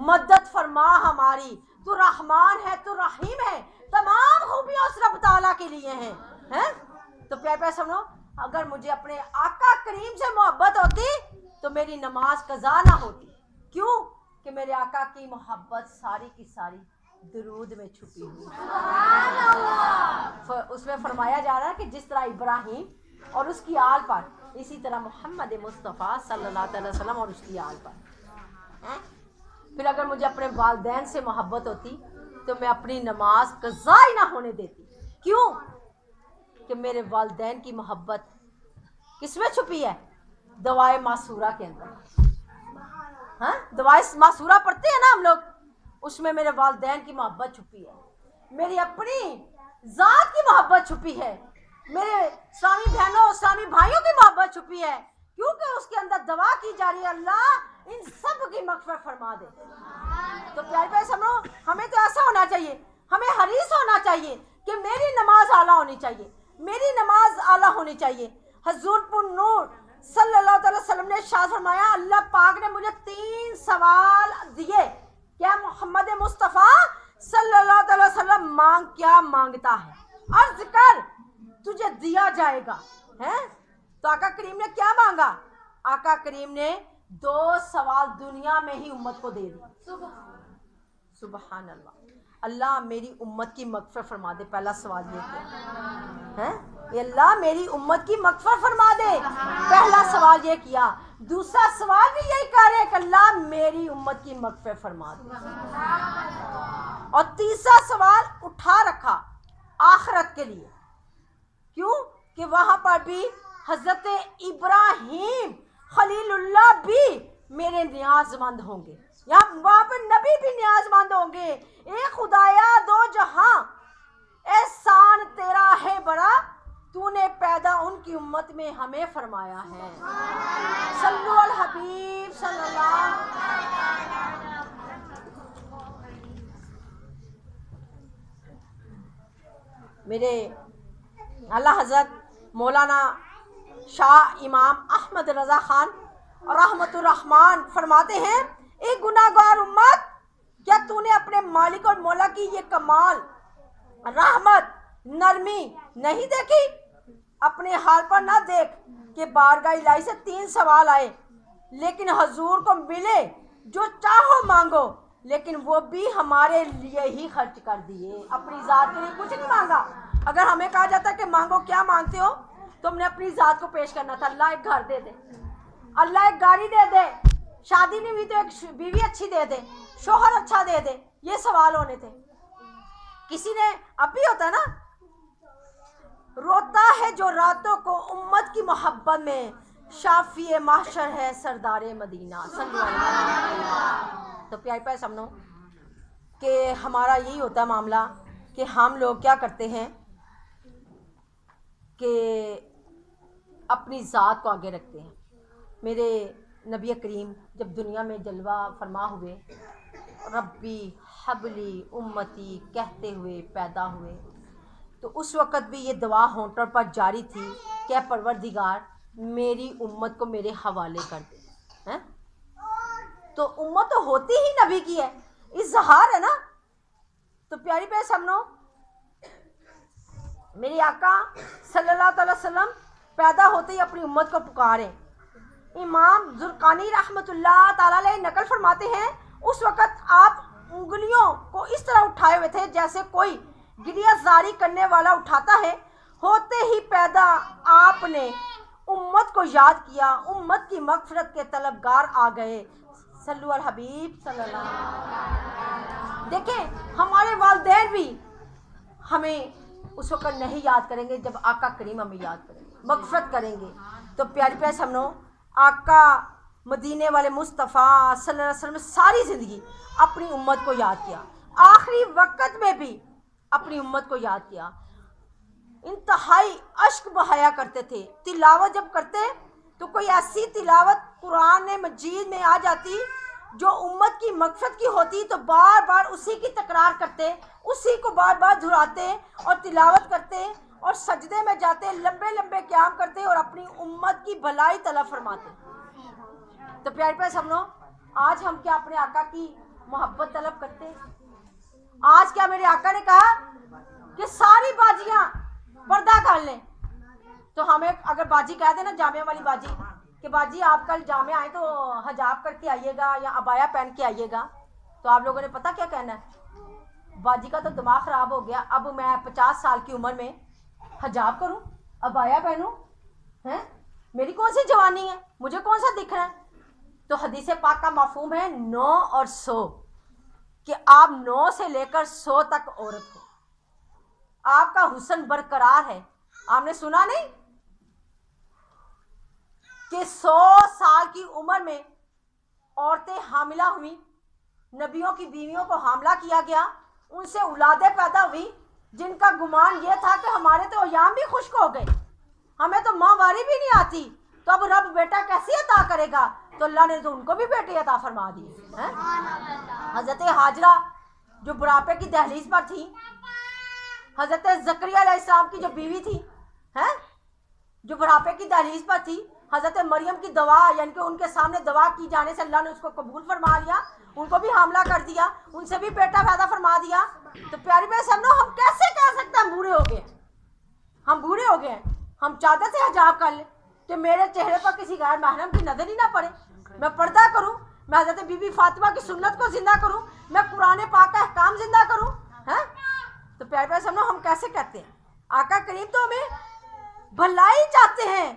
مدد فرما ہماری، تو رحمان ہے، تو رحیم ہے، تمام خوبیاں اس رب تعالیٰ کے لیے ہیں۔ تو پیارے پیارے سنو، اگر مجھے اپنے آقا کریم سے محبت ہوتی تو میری نماز قضا نہ ہوتی۔ کیوں؟ کہ میرے آقا کی محبت ساری کی ساری درود میں چھپی ہوئی۔ اس میں فرمایا جا رہا ہے کہ جس طرح ابراہیم اور اس کی آل پر، اسی طرح محمد مصطفیٰ صلی اللہ علیہ وسلم اور اس کی آل پر۔ پھر اگر مجھے اپنے والدین سے محبت ہوتی تو میں اپنی نماز قضا ہی نہ ہونے دیتی۔ کیوں؟ کہ میرے والدین کی محبت کس میں چھپی ہے؟ دعائے معصورہ کے اندر۔ دعائے معصورہ پڑھتے ہیں نا ہم لوگ، اس میں میرے والدین کی محبت چھپی ہے، میری اپنی ذات کی محبت چھپی ہے، میرے اسلامی بہنوں اسلامی بھائیوں کی محبت چھپی ہے، کیونکہ اس کے اندر دعا کی جا رہی ہے اللہ ان سب کی مغفرت فرما دے۔ تو پیارے پیارے سمجھو، ہمیں تو ایسا ہونا چاہیے، ہمیں حریص ہونا چاہیے کہ میری نماز اعلیٰ ہونی چاہیے، میری نماز اعلیٰ ہونی چاہیے۔ حضور پر نور صلی اللہ علیہ وسلم نے ارشاد فرمایا، اللہ پاک نے مجھے 3 سوال دیے، کیا محمد مصطفیٰ صلی اللہ علیہ وسلم مانگ کیا مانگتا ہے، عرض کر تجھے دیا جائے گا۔ تو آقا کریم نے کیا مانگا؟ آقا کریم نے 2 سوال دنیا میں ہی امت کو دے دی۔ سبحان اللہ، اللہ میری امت کی مغفرت فرما دے۔ پہلا سوال یہ کیا، اللہ میری امت کی مغفرت فرما دے، پہلا سوال یہ کیا۔ دوسرا سوال بھی یہی کہہ رہے کہ اللہ میری امت کی مغفرت فرما دے، اور تیسرا سوال اٹھا رکھا آخرت کے لیے۔ کیوں؟ کہ وہاں پر بھی حضرت ابراہیم خلیل اللہ بھی میرے نیاز مند ہوں گے، وہاں پر نبی بھی نیاز مند ہوں گے۔ اے خدایا 2 جہاں की उम्मत में हमें फरमाया है। सल्लु अल हबीब सल्लल्लाहु। मेरे अल्लाह हज़रत मौलाना शाह इमाम अहमद रज़ा खान रहमतुर रहमान फरमाते हैं, एक गुनाहगार उम्मत, क्या तूने अपने मालिक और मौला की ये कमाल रहमत नरमी नहीं देखी? अपने हाल पर ना देख कि बारगाह इलाही से 3 सवाल आए, लेकिन हजूर को मिले जो चाहो मांगो, लेकिन वो भी हमारे लिए ही खर्च कर दिए, अपनी ज़ात के लिए कुछ नहीं मांगा। अगर हमें कहा जाता कि मांगो, क्या मांगते हो, तो हमने अपनी ज़ात को पेश करना था। अल्लाह एक घर दे दे, अल्लाह एक गाड़ी दे दे, शादी नहीं हुई तो एक बीवी अच्छी दे दे, शोहर अच्छा दे दे, ये सवाल होने थे। किसी ने, अब भी होता है ना, रोता है जो रातों को उम्मत की मोहब्बत में, शाफी महशर है सरदार मदीना। तो प्यारे प्यारे समझो कि हमारा यही होता है मामला कि हम लोग क्या करते हैं कि अपनी ज़ात को आगे रखते हैं। मेरे नबी करीम जब दुनिया में जलवा फरमा हुए, रब्बी हबली उम्मती कहते हुए पैदा हुए, तो उस वक़्त भी ये दुआ होंठों पर जारी थी कि परवरदिगार मेरी उम्मत को मेरे हवाले कर दे। हैं तो उम्मत तो होती ही नबी की है, इज़हार है ना। तो प्यारी प्यारे समझो, मेरे आका सल्लल्लाहु अलैहि वसल्लम पैदा होते ही अपनी उम्मत को पुकारे। इमाम ज़ुरक़ानी रहमतुल्लाह ताला अलैह नकल फरमाते हैं, उस वक़्त आप उंगलियों को इस तरह उठाए हुए थे जैसे कोई गिरिया जारी करने वाला उठाता है। होते ही पैदा आपने उम्मत को याद किया, उम्मत की मग़फ़िरत के तलबगार आ गए। सल्लु अल हबीब सल्लल्लाहु। देखें, हमारे वालिदैन भी हमें उस वक़्त नहीं याद करेंगे जब आका करीम हमें याद करेंगे, मग़फ़िरत करेंगे। तो प्यारी प्यारे समझो, आका मदीने वाले मुस्तफ़ा सल्लल्लाहु अलैहि वसल्लम सारी ज़िंदगी अपनी उम्मत को याद किया, आखिरी वक़्त में भी अपनी उम्मत को याद किया। इंतहाई अश्क बहाया करते थे। तिलावत जब करते तो कोई ऐसी तिलावत कुरान मजीद में आ जाती जो उम्मत की मक़फ़िरत की होती, तो बार बार उसी की तकरार करते, उसी को बार बार दोहराते और तिलावत करते और सजदे में जाते, लंबे लंबे क़याम करते और अपनी उम्मत की भलाई तलब फरमाते। तो प्यारे प्यारे समझो, आज हम क्या अपने आका की मोहब्बत तलब करते हैं? आज क्या मेरे आका ने कहा कि सारी बाजियां पर्दा कर लें? तो हमें अगर बाजी कह देना, जामिया वाली बाजी, कि बाजी आप कल जामिया आए तो हजाब करके आइएगा या अबाया पहन के आइएगा, तो आप लोगों ने पता क्या कहना है? बाजी का तो दिमाग ख़राब हो गया, अब मैं 50 साल की उम्र में हजाब करूं, अबाया पहनूं? हैं, मेरी कौन सी जवानी है, मुझे कौन सा दिख रहा है? तो हदीस पाक का मफ़हूम है 9 और 100, कि आप 9 से लेकर 100 तक औरत हो, आपका हुस्न बरकरार है। आपने सुना नहीं कि 100 साल की उम्र में औरतें हामिला हुई, नबियों की बीवियों को हामला किया गया, उनसे औलादें पैदा हुई, जिनका गुमान ये था कि हमारे तो अयाम भी खुश्क हो गए, हमें तो माँवारी भी नहीं आती, तो अब रब बेटा कैसे अता करेगा? तो अल्लाह ने तो उनको भी बेटे अता फरमा दिए हैं। हज़रत हाजरा जो बुढ़ापे की दहलीज पर थी, हज़रत ज़करिया अलैहिस्सलाम की जो बीवी थी, हैं, जो बुढ़ापे की दहलीज पर थी, हज़रत मरियम की दवा, यानी कि उनके सामने दवा की जाने से अल्लाह ने उसको कबूल फरमा लिया, उनको भी हामला कर दिया, उनसे भी बेटा पैदा फरमा दिया। तो प्यारी बहन समझो, हम कैसे कह सकते हैं हम बूढ़े हो गए? हम बूढ़े हो गए हैं, हम चादर से हिजाब कर लें कि मेरे चेहरे पर किसी गैर महरम की नज़र ही ना पड़े, मैं पर्दा करूं, मैं हज़रत बीबी फातिमा की सुन्नत को जिंदा करूं, मैं कुरान पाक का अहकाम जिंदा करूं, हैं? तो प्यारे प्यारे समझो, हम कैसे कहते हैं? आका करीम तो हमें भलाई चाहते हैं,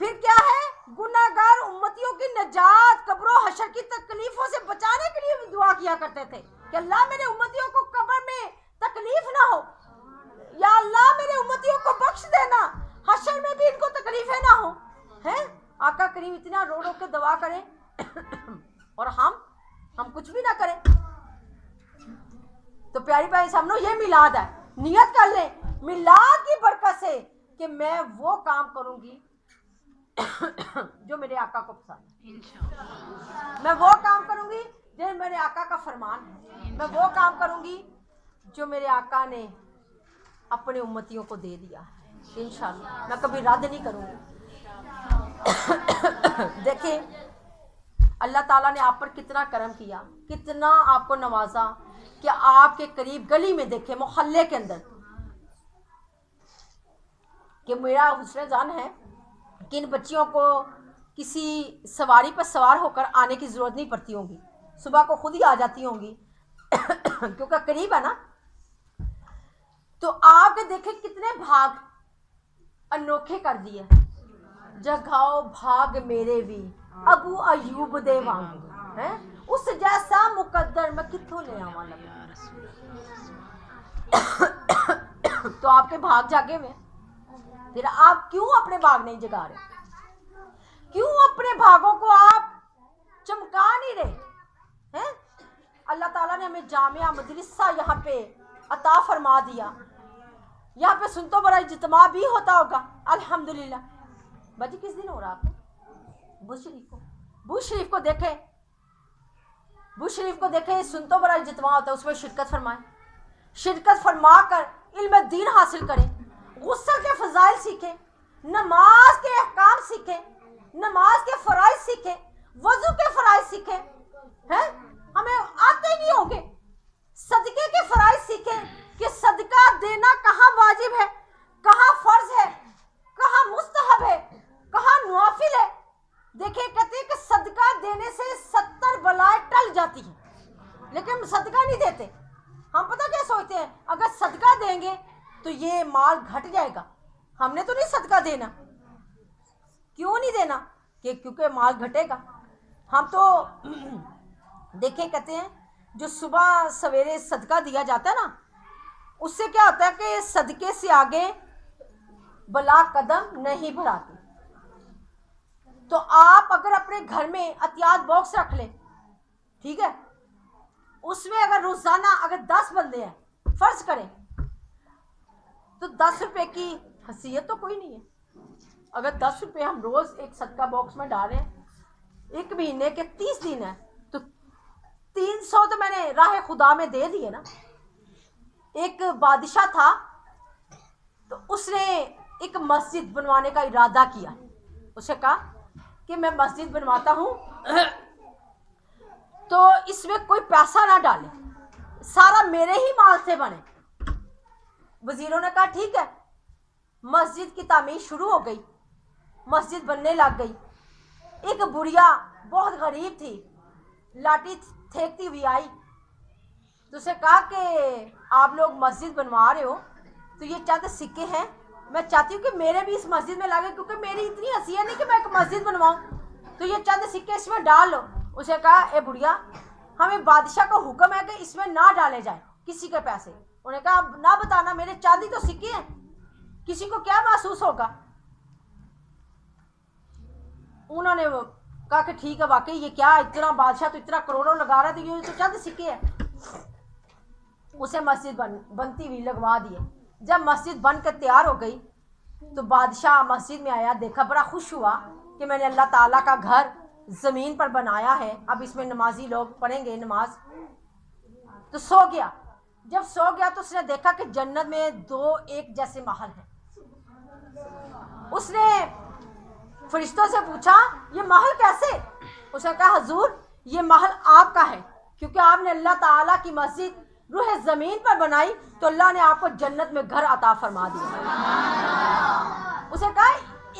फिर क्या है, गुनाहगार उम्मतियों की नजात, कब्रों हशर की तकलीफों से बचाने के लिए दुआ किया करते थे कि अल्लाह मेरे उम्मतियों को कब्र में तकलीफ ना हो, या अल्लाह मेरे उम्मतियों को बख्श देना, हशर में भी इनको तकलीफें ना हो, हैं? आका करीम इतना रो रो के दुआ करें और हम कुछ भी ना करें। तो प्यारी भाई समझो, ये मिलाद है, नियत कर लें मिलाद की बरकत से کہ میں وہ کام کروں گی جو میرے آقا کو پسند ہے، میں وہ کام کروں گی جو میرے آقا کا فرمان ہے، میں وہ کام کروں گی جو میرے آقا نے اپنے امتیوں کو دے دیا ہے، انشاءاللہ میں کبھی رد نہیں کروں گی۔ دیکھیں اللہ تعالیٰ نے آپ پر کتنا کرم کیا، کتنا آپ کو نوازا کہ آپ کے قریب گلی میں دیکھیں، محلے کے اندر، کہ میرا حسن زن ہے کہ ان بچیوں کو کسی سواری پر سوار ہو کر آنے کی ضرورت نہیں پڑتی ہوں گی، صبح کو خود ہی آ جاتی ہوں گی کیونکہ قریب ہے نا۔ تو آپ کے دیکھیں کتنے بھاگ انوکھے کر دیے، جگاؤ بھاگ میرے بھی ابو ایوب دے وانگ، اس جیسا مقدر میں کتوں لے آواں لگا۔ تو آپ کے بھاگ جاگے ہوئے، پھر آپ کیوں اپنے بھاگ نہیں جگا رہے؟ کیوں اپنے بھاگوں کو آپ چمکا نہیں رہے ہیں؟ اللہ تعالیٰ نے ہمیں جامعہ مدرسہ یہاں پہ عطا فرما دیا، یہاں پہ سنتوں بڑا اجتماع بھی ہوتا ہوگا الحمدللہ۔ بجی کس دن ہو رہا آپ کو؟ بوش شریف کو دیکھیں، بوش شریف کو دیکھیں، سنتوں بڑا اجتماع ہوتا ہے، اس میں شرکت فرمائیں، شرکت فرما کر علم دین حاصل کریں، غسل کے فضائل سیکھیں، نماز کے احکام سیکھیں، نماز کے فرائض سیکھیں، وضو کے فرائض سیکھیں، ہمیں آتے نہیں ہوں گے۔ صدقے کے فرائض سیکھیں کہ صدقہ دینا کہاں واجب ہے، کہاں فرض ہے، کہاں مستحب ہے، کہاں نوافل ہے۔ دیکھیں کہتے ہیں کہ صدقہ دینے سے 70 بلائیں ٹل جاتی ہیں، لیکن ہم صدقہ نہیں دیتے۔ ہم پتہ کیا سوچتے ہیں، اگر صدقہ دیں گے تو یہ مال گھٹ جائے گا، ہم نے تو نہیں صدقہ دینا۔ کیوں نہیں دینا؟ کیونکہ مال گھٹے گا۔ ہم تو دیکھیں کہتے ہیں جو صبح سویرے صدقہ دیا جاتا ہے نا، اس سے کیا ہوتا ہے کہ صدقے سے آگے بلا قدم نہیں بڑھاتی۔ تو آپ اگر اپنے گھر میں عطیات باکس رکھ لیں، ٹھیک ہے، اس میں اگر روزانہ اگر 10 بندے ہیں فرض کریں تو 10 روپے کی حیثیت تو کوئی نہیں ہے۔ اگر 10 روپے ہم روز ایک صدقہ باکس میں ڈالیں، ایک مہینے کے 30 دن ہیں تو 300 تو میں نے راہ خدا میں دے دیے نا۔ ایک بادشاہ تھا تو اس نے ایک مسجد بنوانے کا ارادہ کیا، اسے کہا کہ میں مسجد بنواتا ہوں تو اس میں کوئی پیسہ نہ ڈالے، سارا میرے ہی مال سے بنے۔ وزیروں نے کہا ٹھیک ہے۔ مسجد کی تعمیر شروع ہو گئی، مسجد بننے لگ گئی۔ ایک بڑھیا بہت غریب تھی، لاٹھی تھیکتی ہوئی آئی تو اسے کہا کہ آپ لوگ مسجد بنوا رہے ہو تو یہ چند سکے ہیں، میں چاہتی ہوں کہ میرے بھی اس مسجد میں لگے، کیونکہ میری اتنی حیثیت نہیں کہ میں ایک مسجد بنواؤں، تو یہ چند سکے اس میں ڈال لو۔ اسے کہا اے بڑھیا، ہمیں بادشاہ کا حکم ہے کہ اس میں نہ ڈالے جائیں کسی کے پیسے۔ انہوں نے کہا نہ بتانا، میرے چاندی تو سکے ہیں، کسی کو کیا محسوس ہوگا؟ انہوں نے کہا کہ ٹھیک ہے، واقعی یہ کیا اتنا بادشاہ تو اتنا کروڑوں لگا رہا ہے تو یہ تو چند سکے ہیں۔ اسے مسجد بنتی ہوئی لگوا دیے۔ جب مسجد بن کر تیار ہو گئی تو بادشاہ مسجد میں آیا، دیکھا، بڑا خوش ہوا کہ میں نے اللہ تعالیٰ کا گھر زمین پر بنایا ہے، اب اس میں نمازی لوگ پڑھیں گے نماز۔ تو سو گیا۔ جب سو گیا تو اس نے دیکھا کہ جنت میں 2 ایک جیسے محل ہیں۔ اس نے فرشتوں سے پوچھا یہ محل کیسے؟ اس نے کہا حضور یہ محل آپ کا ہے، کیونکہ آپ نے اللہ تعالیٰ کی مسجد روح زمین پر بنائی تو اللہ نے آپ کو جنت میں گھر عطا فرما دیا۔ اسے کہا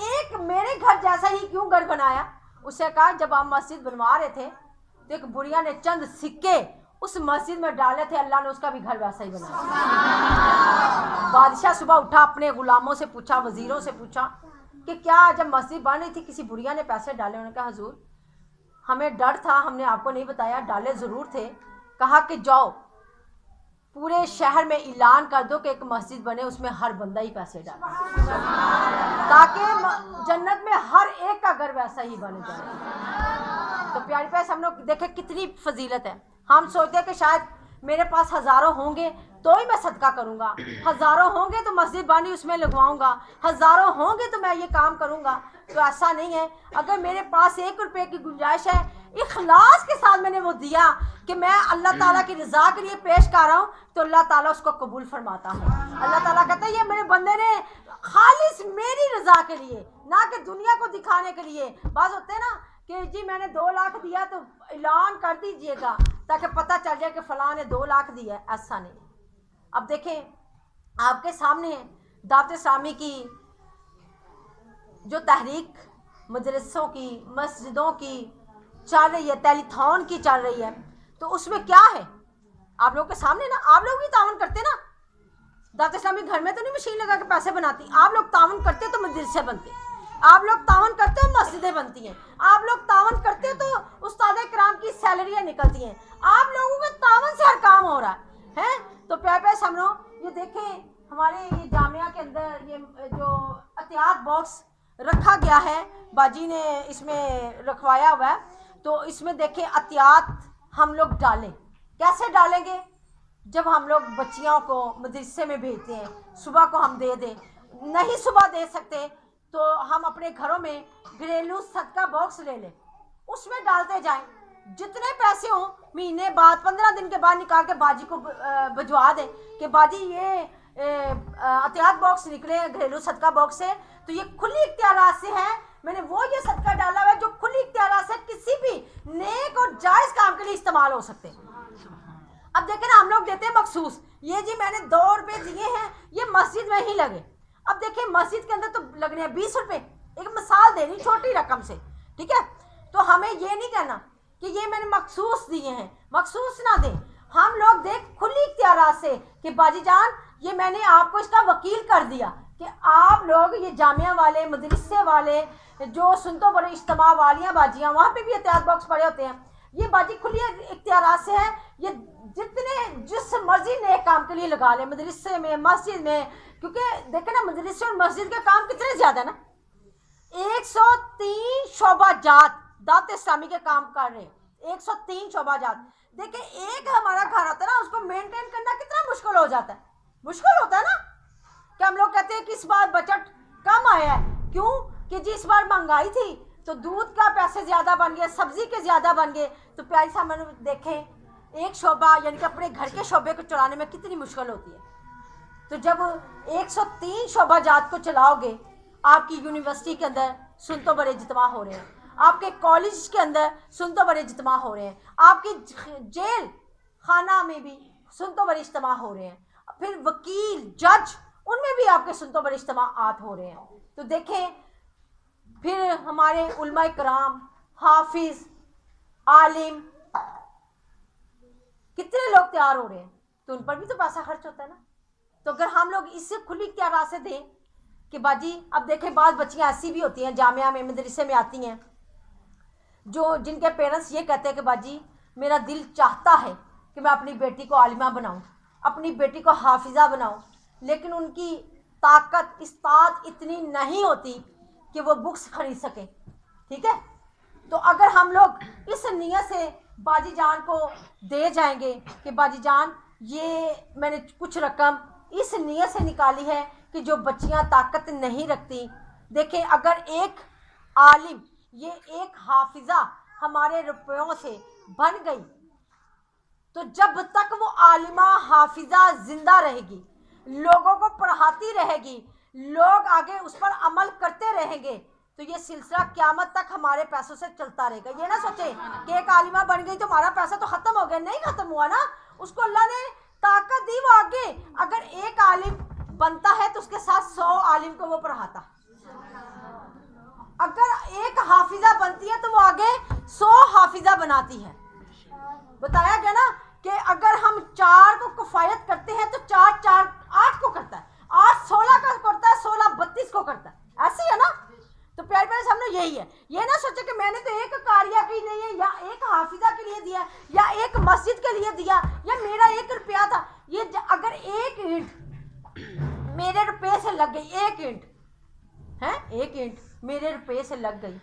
ایک میرے گھر جیسا ہی کیوں گھر بنایا؟ اسے کہا جب آپ مسجد بنوا رہے تھے تو ایک بڑھیا نے چند سکے اس مسجد میں ڈالے تھے، اللہ نے اس کا بھی گھر ویسا ہی بنایا۔ بادشاہ صبح اٹھا، اپنے غلاموں سے پوچھا، وزیروں سے پوچھا کہ کیا جب مسجد بن رہی تھی کسی بڑھیا نے پیسے ڈالے؟ انہوں نے کہا حضور ہمیں ڈر تھا، ہم نے آپ کو نہیں بتایا، ڈالے ضرور تھے۔ کہا کہ جاؤ پورے شہر میں اعلان کر دو کہ ایک مسجد بنے، اس میں ہر بندہ ہی پیسے ڈالے تاکہ جنت میں ہر ایک کا گھر ویسا ہی بن جائے۔ تو پیاری پیس ہم لوگ دیکھیں کتنی فضیلت ہے۔ ہم سوچتے ہیں کہ شاید میرے پاس ہزاروں ہوں گے तो ही मैं सदका करूँगा, हज़ारों होंगे तो मस्जिद बानी उसमें लगवाऊँगा, हज़ारों होंगे तो मैं ये काम करूँगा। तो ऐसा नहीं है। अगर मेरे पास 1 रुपये की गुंजाइश है, इखलास के साथ मैंने वो दिया कि मैं अल्लाह ताला की रज़ा के लिए पेश कर रहा हूँ, तो अल्लाह ताला उसको कबूल फरमाता है। अल्लाह ताला कहता है ये मेरे बंदे ने खालिस मेरी रज़ा के लिए, ना कि दुनिया को दिखाने के लिए। बात होते हैं ना कि जी मैंने 2 लाख दिया तो ऐलान कर दीजिएगा ताकि पता चल जाए कि फ़लाँ ने 2 लाख दिया है। ऐसा नहीं। अब देखें आपके सामने दावत इस्लामी की जो तहरीक मदरसों की, मस्जिदों की चल रही है, टेलीथॉन की चल रही है, तो उसमें क्या है आप लोग के सामने ना। आप लोग भी तावन करते ना। दावत इस्लामी घर में तो नहीं मशीन लगा के पैसे बनाती, आप लोग तावन करते तो मदरसे बनते, आप लोग तावन करते हो मस्जिदें बनती हैं, आप लोग तावन करते हो तो उस्ताद कराम की सैलरियाँ निकलती हैं, आप लोगों के तावन से हर काम हो रहा है। तो प्यार प्यार समझो, ये देखें हमारे ये जामिया के अंदर ये जो एहतियात बॉक्स रखा गया है, बाजी ने इसमें रखवाया हुआ है। तो इसमें देखें एहतियात हम लोग डालें। कैसे डालेंगे? जब हम लोग बच्चियों को मदरसे में भेजते हैं, सुबह को हम दे दें, नहीं सुबह दे सकते तो हम अपने घरों में घरेलू सदका बॉक्स ले लें, उसमें डालते जाएं। जितने पैसे हों महीने बाद 15 दिन के बाद निकाल के बाजी को भिजवा दें कि बाजी ये एहतियात बॉक्स निकले घरेलू सदका बॉक्स से, तो ये खुली इख्तियारात से है, मैंने वो ये सदका डाला हुआ है जो खुली इख्तियारात से किसी भी नेक और जायज़ काम के लिए इस्तेमाल हो सकते हैं। अब देखें ना, हम लोग देते हैं मखसूस, ये जी मैंने 2 रुपये दिए हैं, ये मस्जिद में ही लगे। अब देखिए मस्जिद के अंदर तो लगने हैं 20 रुपये, एक मिसाल दे रही छोटी रकम से, ठीक है। तो हमें ये नहीं कहना कि ये मैंने मखसूस दिए हैं, मखसूस ना दें। हम लोग देख खुली इख्तियारात से कि बाजी जान ये मैंने आपको इसका वकील कर दिया कि आप लोग ये जामिया वाले, मदरसे वाले, जो सुनतो बड़े इज्तिमा वालियाँ बाजियाँ, वहाँ पे भी एहतियात बॉक्स पड़े होते हैं, ये बाजी खुली इख्तियारात से है। ये जितने जिस मर्जी नए काम के लिए लगा लें, मदरसे में, मस्जिद में, क्योंकि देखें ना मदरसे और मस्जिद का काम कितने ज़्यादा ना, 103 शोबा जात दावत इस्लामी के काम कर रहे हैं, 103 शोबा जात। देखिए एक हमारा घर आता है ना, उसको मेंटेन करना कितना मुश्किल हो जाता है, मुश्किल होता है ना। कि हम लोग कहते हैं कि इस बार बजट कम आया है, क्यों कि जी इस बार महंगाई थी तो दूध का पैसे ज़्यादा बन गए, सब्जी के ज़्यादा बन गए। तो प्यारी सामने देखें एक शोबा यानी कि अपने घर के शोबे को चलाने में कितनी मुश्किल होती है। तो जब 103 शोबा जात को चलाओगे, आपकी यूनिवर्सिटी के अंदर सुनतो बड़े इज्तिमा हो रहे हैं, आपके कॉलेज के अंदर सुनतो बड़े इज्तिमा हो रहे हैं, आपकी जेल खाना में भी सुनतो बड़े इज्तिमा हो रहे हैं, फिर वकील, जज, उनमें भी आपके सुनतो बड़े इज्तिमाआत हो रहे हैं। तो देखें फिर हमारे उलमाए कराम, हाफिज, आलिम, कितने लोग तैयार हो रहे हैं, तो उन पर भी तो पैसा खर्च होता है ना। तो अगर हम लोग इससे खुली इख्तियारात से दें कि बाजी, अब देखें बाद बच्चियाँ ऐसी भी होती हैं जामिया में, मदरसे में आती हैं, जो जिनके पेरेंट्स ये कहते हैं कि बाजी मेरा दिल चाहता है कि मैं अपनी बेटी को आलिमा बनाऊं, अपनी बेटी को हाफिज़ा बनाऊं, लेकिन उनकी ताकत, इस्तात इतनी नहीं होती कि वो बुक्स खरीद सकें, ठीक है। तो अगर हम लोग इस नीयत से बाजी जान को दे जाएंगे कि बाजी जान ये मैंने कुछ रकम इस नीयत से निकाली है कि जो बच्चियां ताकत नहीं रखती, देखें अगर एक आलिम, ये एक हाफिज़ा हमारे रुपयों से बन गई, तो जब तक वो आलिमा हाफिज़ा ज़िंदा रहेगी, लोगों को पढ़ाती रहेगी, लोग आगे उस पर अमल करते रहेंगे, तो ये सिलसिला क़यामत तक हमारे पैसों से चलता रहेगा। ये ना सोचें कि एक आलिमा बन गई तो हमारा पैसा तो ख़त्म हो गया, नहीं ख़त्म हुआ ना, उसको अल्लाह ने ताकत दी, वो आगे अगर एक आलिम बनता है तो उसके साथ 100 आलिम को वो पढ़ाता, अगर एक हाफिज़ा बनती है तो वो आगे 100 हाफिज़ा बनाती है। बताया गया ना कि अगर हम 4 को किफ़ायत करते हैं तो 4 4 8 को करता है, 8 16 का करता है, 16 32 को करता है, ऐसी है ना। तो प्यारे प्यारे सामने यही है, ये ना सोचे कि मैंने तो एक कारिया की नहीं है, या एक हाफिज़ा के लिए दिया, या एक मस्जिद के लिए दिया, या मेरा 1 रुपया था। ये अगर 1 ईंट मेरे रुपये से लग गई, 1 ईंट है, 1 ईंट मेरे रुपये से लग गई,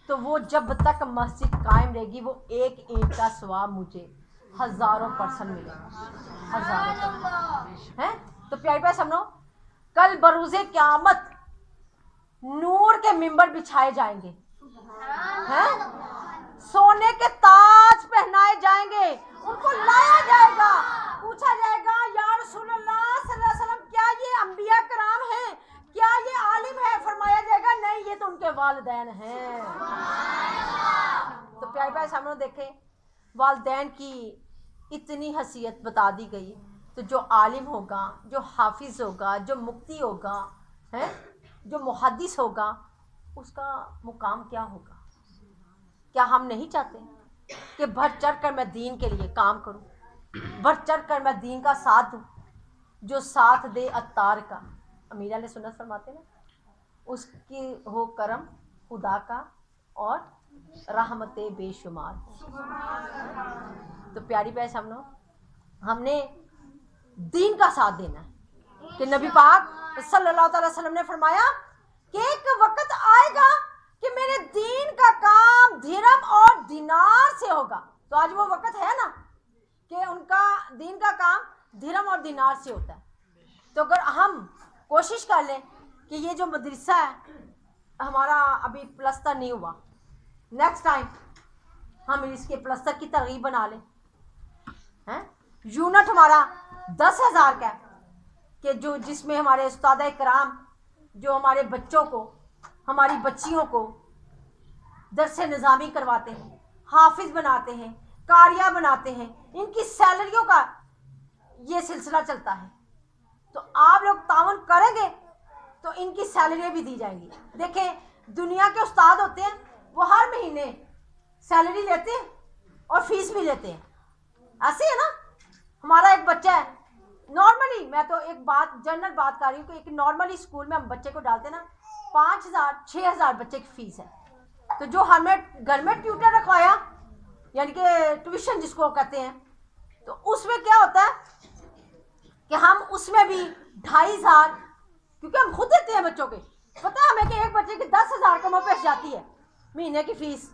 तो वो जब तक मस्जिद कायम रहेगी, वो 1 ईंट का सवाब मुझे हज़ारों % मिलेगा, हज़ारों। प्यारे प्यारे समझो, कल बरूज़े क़यामत नूर के मिंबर बिछाए जाएंगे हैं, सोने के ताज पहनाए जाएंगे, उनको लाया जाएगा, पूछा जाएगा या रसूलल्लाह सल्लल्लाहु अलैहि वसल्लम क्या ये अंबिया कराम हैं, क्या ये आलिम है? फरमाया जाएगा नहीं, ये तो उनके वालिदैन हैं। तो प्यारे प्यारे सामने देखें, वालिदैन की इतनी हसीयत बता दी गई। तो जो आलिम होगा, जो हाफिज़ होगा, जो मुफ्ती होगा है, जो मुहद्दिस होगा, उसका मुकाम क्या होगा? क्या हम नहीं चाहते कि बढ़ चढ़ कर मैं दीन के लिए काम करूं, बढ़ चढ़ कर मैं दीन का साथ दूं? जो साथ दे अत्तार का, अमीर अहले सुन्नत फरमाते ना, उसकी हो करम खुदा का और रहमते बेशुमार। तो प्यारी प्यारी सामनो, हमने दीन का साथ देना है कि नबी पाक सल्लल्लाहु अलैहि वसल्लम ने फरमाया कि एक वक्त आएगा कि मेरे दीन का काम दिरहम और दिनार से होगा। तो आज वो वक्त है ना कि उनका दीन का काम दिरहम और दिनार से होता है। तो अगर हम कोशिश कर लें कि ये जो मदरसा है हमारा अभी प्लस्तर नहीं हुआ, नेक्स्ट टाइम हम इसके प्लस्तर की तरगीब बना लें हैं। यूनिट हमारा 10,000 का है कि जो जिसमें हमारे उस्ताद इकराम जो हमारे बच्चों को, हमारी बच्चियों को दर्स निज़ामी करवाते हैं, हाफिज़ बनाते हैं, कारिया बनाते हैं, इनकी सैलरियों का ये सिलसिला चलता है। तो आप लोग तावन करेंगे तो इनकी सैलरियाँ भी दी जाएंगी। देखें, दुनिया के उस्ताद होते हैं, वो हर महीने सैलरी लेते हैं और फीस भी लेते हैं, ऐसे है ना। हमारा एक बच्चा है, नॉर्मली, मैं तो एक बात जनरल बात कर रही हूँ कि एक नॉर्मली स्कूल में हम बच्चे को डालते ना, 5,000 6,000 बच्चे की फ़ीस है। तो जो हमें घर में ट्यूटर रखवाया, यानी कि ट्यूशन जिसको कहते हैं, तो उसमें क्या होता है कि हम उसमें भी 2,500, क्योंकि हम खुद देते हैं बच्चों के, पता है हमें कि एक बच्चे की 10,000 कम पेश जाती है महीने की फ़ीस।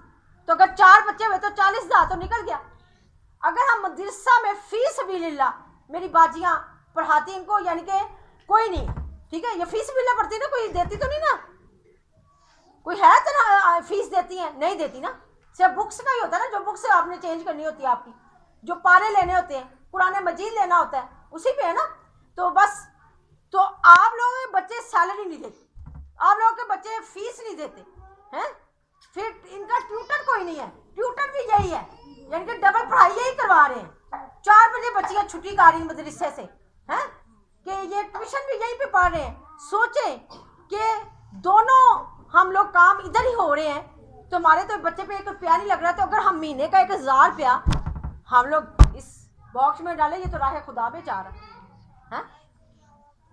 तो अगर 4 बच्चे हुए तो 40,000 तो निकल गया। अगर हम मदरसा में फ़ीस भी लिल्ला, मेरी बाजियाँ पढ़ाती इनको, यानी कि कोई नहीं, ठीक है, ये फ़ीस भी लेना पड़ती ना, कोई देती तो नहीं ना, कोई है तो ना फ़ीस देती है, नहीं देती ना। सिर्फ बुक्स का ही होता है ना, जो बुक्स आपने चेंज करनी होती है, आपकी जो पारे लेने होते हैं, कुरान मजीद लेना होता है, उसी पे है ना। तो बस, तो आप लोगों के बच्चे सैलरी नहीं देते, आप लोगों के बच्चे फ़ीस नहीं देते हैं, फिर इनका ट्यूटर कोई नहीं है, ट्यूटर भी यही है, यानी कि डबल पढ़ाई यही करवा रहे हैं। 4 बजे बच्चियाँ छुट्टी कर रही मदरसे से हैं कि ये ट्यूशन भी यहीं पे पढ़ रहे हैं। सोचें कि दोनों हम लोग काम इधर ही हो रहे हैं, तो हमारे तो बच्चे पे 1 रुपया नहीं लग रहा। तो अगर हम महीने का 1,000 रुपया हम लोग इस बॉक्स में डालें, ये तो राह खुदा में जा रहा है।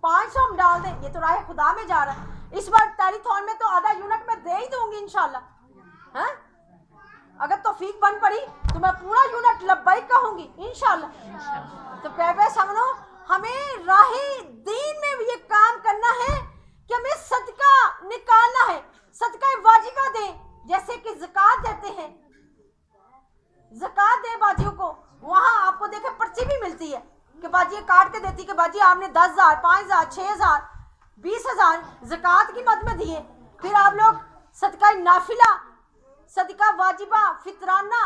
500 हम डाल दें, ये तो राह खुदा में जा रहा है। इस बार टेलीथॉन में तो आधा यूनिट मैं दे ही दूंगी इंशाल्लाह हैं। अगर तौफीक बन पड़ी तो मैं पूरा यूनिट लब्बैक कहूंगी इंशाल्लाह। तो प्यारे समझो, हमें राहे दीन में भी ये काम करना है कि हमें सदका निकालना है, सदका वाजिबा दें, जैसे कि ज़कात देते हैं, ज़कात दें बाजियों को। वहाँ आपको देखे पर्ची भी मिलती है कि बाजी काट के देती कि बाजी आपने 10,000 5,000 6,000 20,000 ज़कात की मद में दिए। फिर आप लोग सदका नाफिला, सदका वाजिबा, फितराना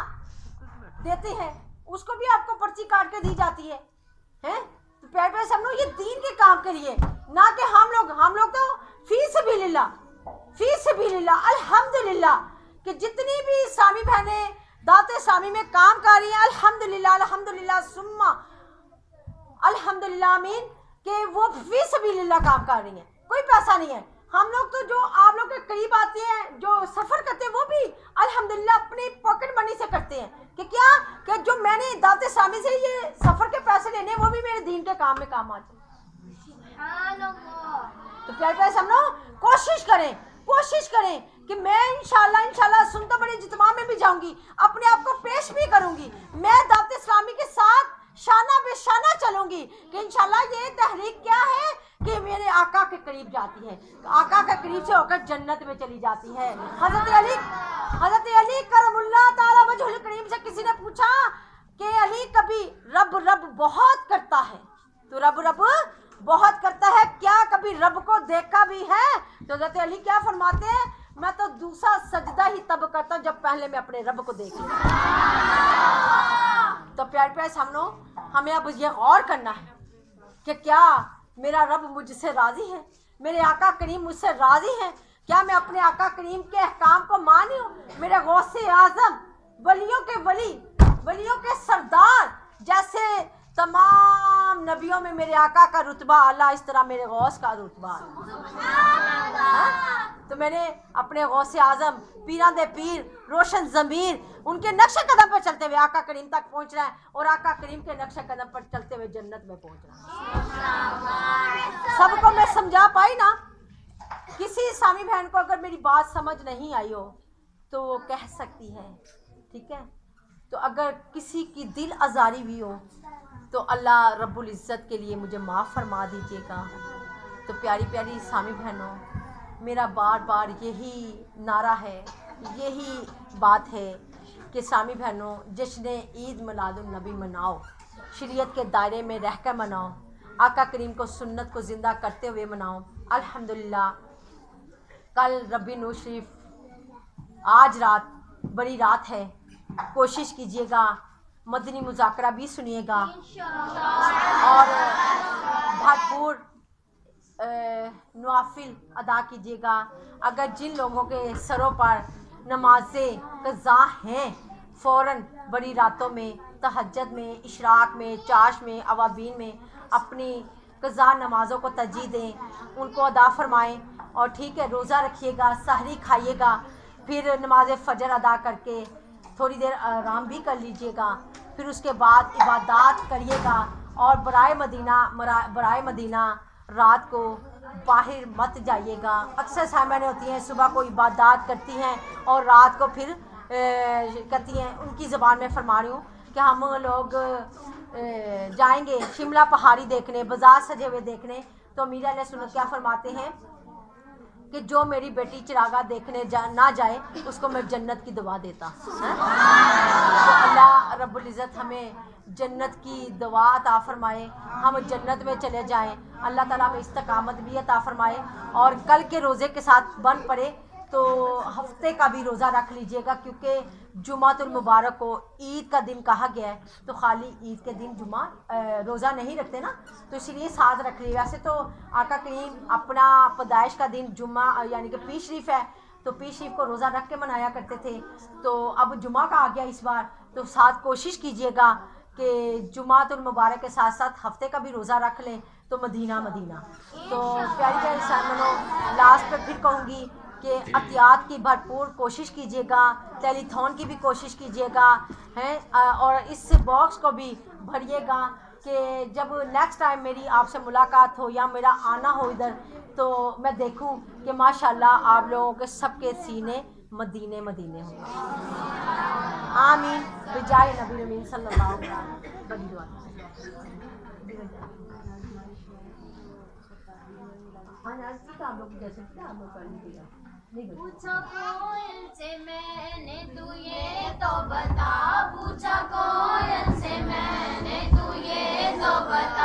देते हैं, उसको भी आपको पर्ची काट के दी जाती है हैं। तो प्यारे प्यारे सब लोग, ये दीन के काम के लिए, ना कि हम लोग तो फीस भी लिल्ला अल्हम्दुलिल्लाह कि जितनी भी इस्लामी बहनें दावत इस्लामी में काम कर रही हैं, अल्हम्दुलिल्लाह अल्हम्दुलिल्लाह सुम्मा अल्हम्दुलिल्लाह आमीन, कि वो फीस भी लिल्लाह काम कर रही हैं, कोई पैसा नहीं है। हम लोग तो जो आप लोग के करीब आते हैं, जो सफ़र करते हैं, वो भी अल्हम्दुलिल्लाह अपनी पॉकेट मनी से करते हैं कि क्या कि जो मैंने दावत इस्लामी से ये सफ़र के पैसे लेने, वो भी मेरे दीन के काम में काम आ जाए। तो प्यारे प्यारे सब लोग कोशिश करें कि मैं इंशाल्लाह सुनता बड़ी जितमा में भी जाऊंगी, अपने आप को पेश भी करूंगी, मैं दावत इस्लामी के साथ शाना बेशाना चलूंगी कि इंशाल्लाह ये तहरीक क्या है कि मेरे आका के करीब जाती है, आका के करीब से होकर जन्नत में चली जाती है। हज़रत अली करमुल्लाह ताला वजहुल करीम से किसी ने पूछा कि अली कभी रब बहुत करता है, तो रब बहुत कभी रब को देखा भी है? तो हज़रत अली क्या फरमाते हैं, मैं तो दूसरा सजदा ही तब करता हूँ जब पहले मैं अपने रब को देख लूँ। तो प्यारे प्यारे सामनो, हमें अब ये गौर करना है कि क्या मेरा रब मुझसे राज़ी है, मेरे आका करीम मुझसे राज़ी हैं? क्या मैं अपने आका करीम के अहकाम को मानी हूँ? मेरे गौसे आज़म, वलियों के वली, वलियों के सरदार, जैसे तमाम नबियों में मेरे आका का रुतबा आला, इस तरह मेरे गौस का रुतबा आला। तो मैंने अपने गौसे आज़म, पीरां दे पीर, रोशन ज़मीर, उनके नक्शे कदम पर चलते हुए आका करीम तक पहुँचना है और आका करीम के नक्शे कदम पर चलते हुए जन्नत में पहुँचना है। सबको मैं समझा पाई ना? किसी इस्लामी बहन को अगर मेरी बात समझ नहीं आई हो तो वो कह सकती है, ठीक है? तो अगर किसी की दिल आज़ारी भी हो तो अल्लाह रब्बुल इज़्ज़त के लिए मुझे माफ़ फरमा दीजिएगा। तो प्यारी प्यारी इस्लामी बहनों, मेरा बार बार यही नारा है, यही बात है कि इस्लामी बहनों, जश्न ईद मिलादुन नबी मनाओ, शरीयत के दायरे में रहकर मनाओ, आका करीम को सुन्नत को ज़िंदा करते हुए मनाओ। अल्हम्दुलिल्लाह, कल रबी नूर शरीफ, आज रात बड़ी रात है, कोशिश कीजिएगा मदनी मुज़ाकरा भी सुनिएगा और भरपूर नवाफिल अदा कीजिएगा। अगर जिन लोगों के सरों पर नमाज़ें क़ज़ा हैं, फ़ौरन बड़ी रातों में, तहज्जुद में, इशराक में, चाश में, अवाबीन में अपनी क़ज़ा नमाज़ों को तरजीह दें, उनको अदा फरमाएँ। और ठीक है, रोज़ा रखिएगा, सहरी खाइएगा, फिर नमाज फ़जर अदा करके थोड़ी देर आराम भी कर लीजिएगा, फिर उसके बाद इबादत करिएगा। और बराए मदीना रात को बाहर मत जाइएगा। अक्सर सामने होती हैं, सुबह को इबादत करती हैं और रात को फिर करती हैं। उनकी ज़बान में फरमा रही हूँ कि हम लोग जाएंगे शिमला पहाड़ी देखने, बाज़ार सजे हुए देखने, तो अमीर अहले सुन्नत क्या फरमाते हैं कि जो मेरी बेटी चिरागा देखने ना जाए उसको मैं जन्नत की दुआ देता। तो अल्लाह रब्बुल इज़्ज़त हमें जन्नत की दुआ अता फरमाए, हम जन्नत में चले जाएं। अल्लाह ताला हमें इस्तकामत भी अता फरमाए और कल के रोज़े के साथ बन पड़े तो हफ्ते का भी रोज़ा रख लीजिएगा, क्योंकि जुमातुल मुबारक को ईद का दिन कहा गया है, तो खाली ईद के दिन जुमा रोज़ा नहीं रखते ना, तो इसलिए साथ रख लीजिए। वैसे तो आका करीम अपना पैदाइश का दिन जुमा यानी कि पीर शरीफ है, तो पीर शरीफ को रोज़ा रख के मनाया करते थे, तो अब जुमा का आ गया इस बार, तो साथ कोशिश कीजिएगा कि जुमातुल मुबारक के साथ साथ हफ्ते का भी रोज़ा रख लें, तो मदीना मदीना। तो प्यारी प्यारी सामनो, लास्ट पे फिर कहूँगी कि एहतियात की भरपूर कोशिश कीजिएगा, टेलीथॉन की भी कोशिश कीजिएगा हैं, और इस बॉक्स को भी भरिएगा कि जब नेक्स्ट टाइम मेरी आपसे मुलाकात हो या मेरा आना हो इधर, तो मैं देखूं कि माशाल्लाह आप लोगों के सबके सीने मदीने मदीने हों। आमीन बिजाए नबी अमीन सल्लल्लाहु अलैहि वसल्लम। बड़ी दुआ
पूछा कोयल से मैंने तू ये तो बता, पूछा कोयल से मैंने तू ये तो बता।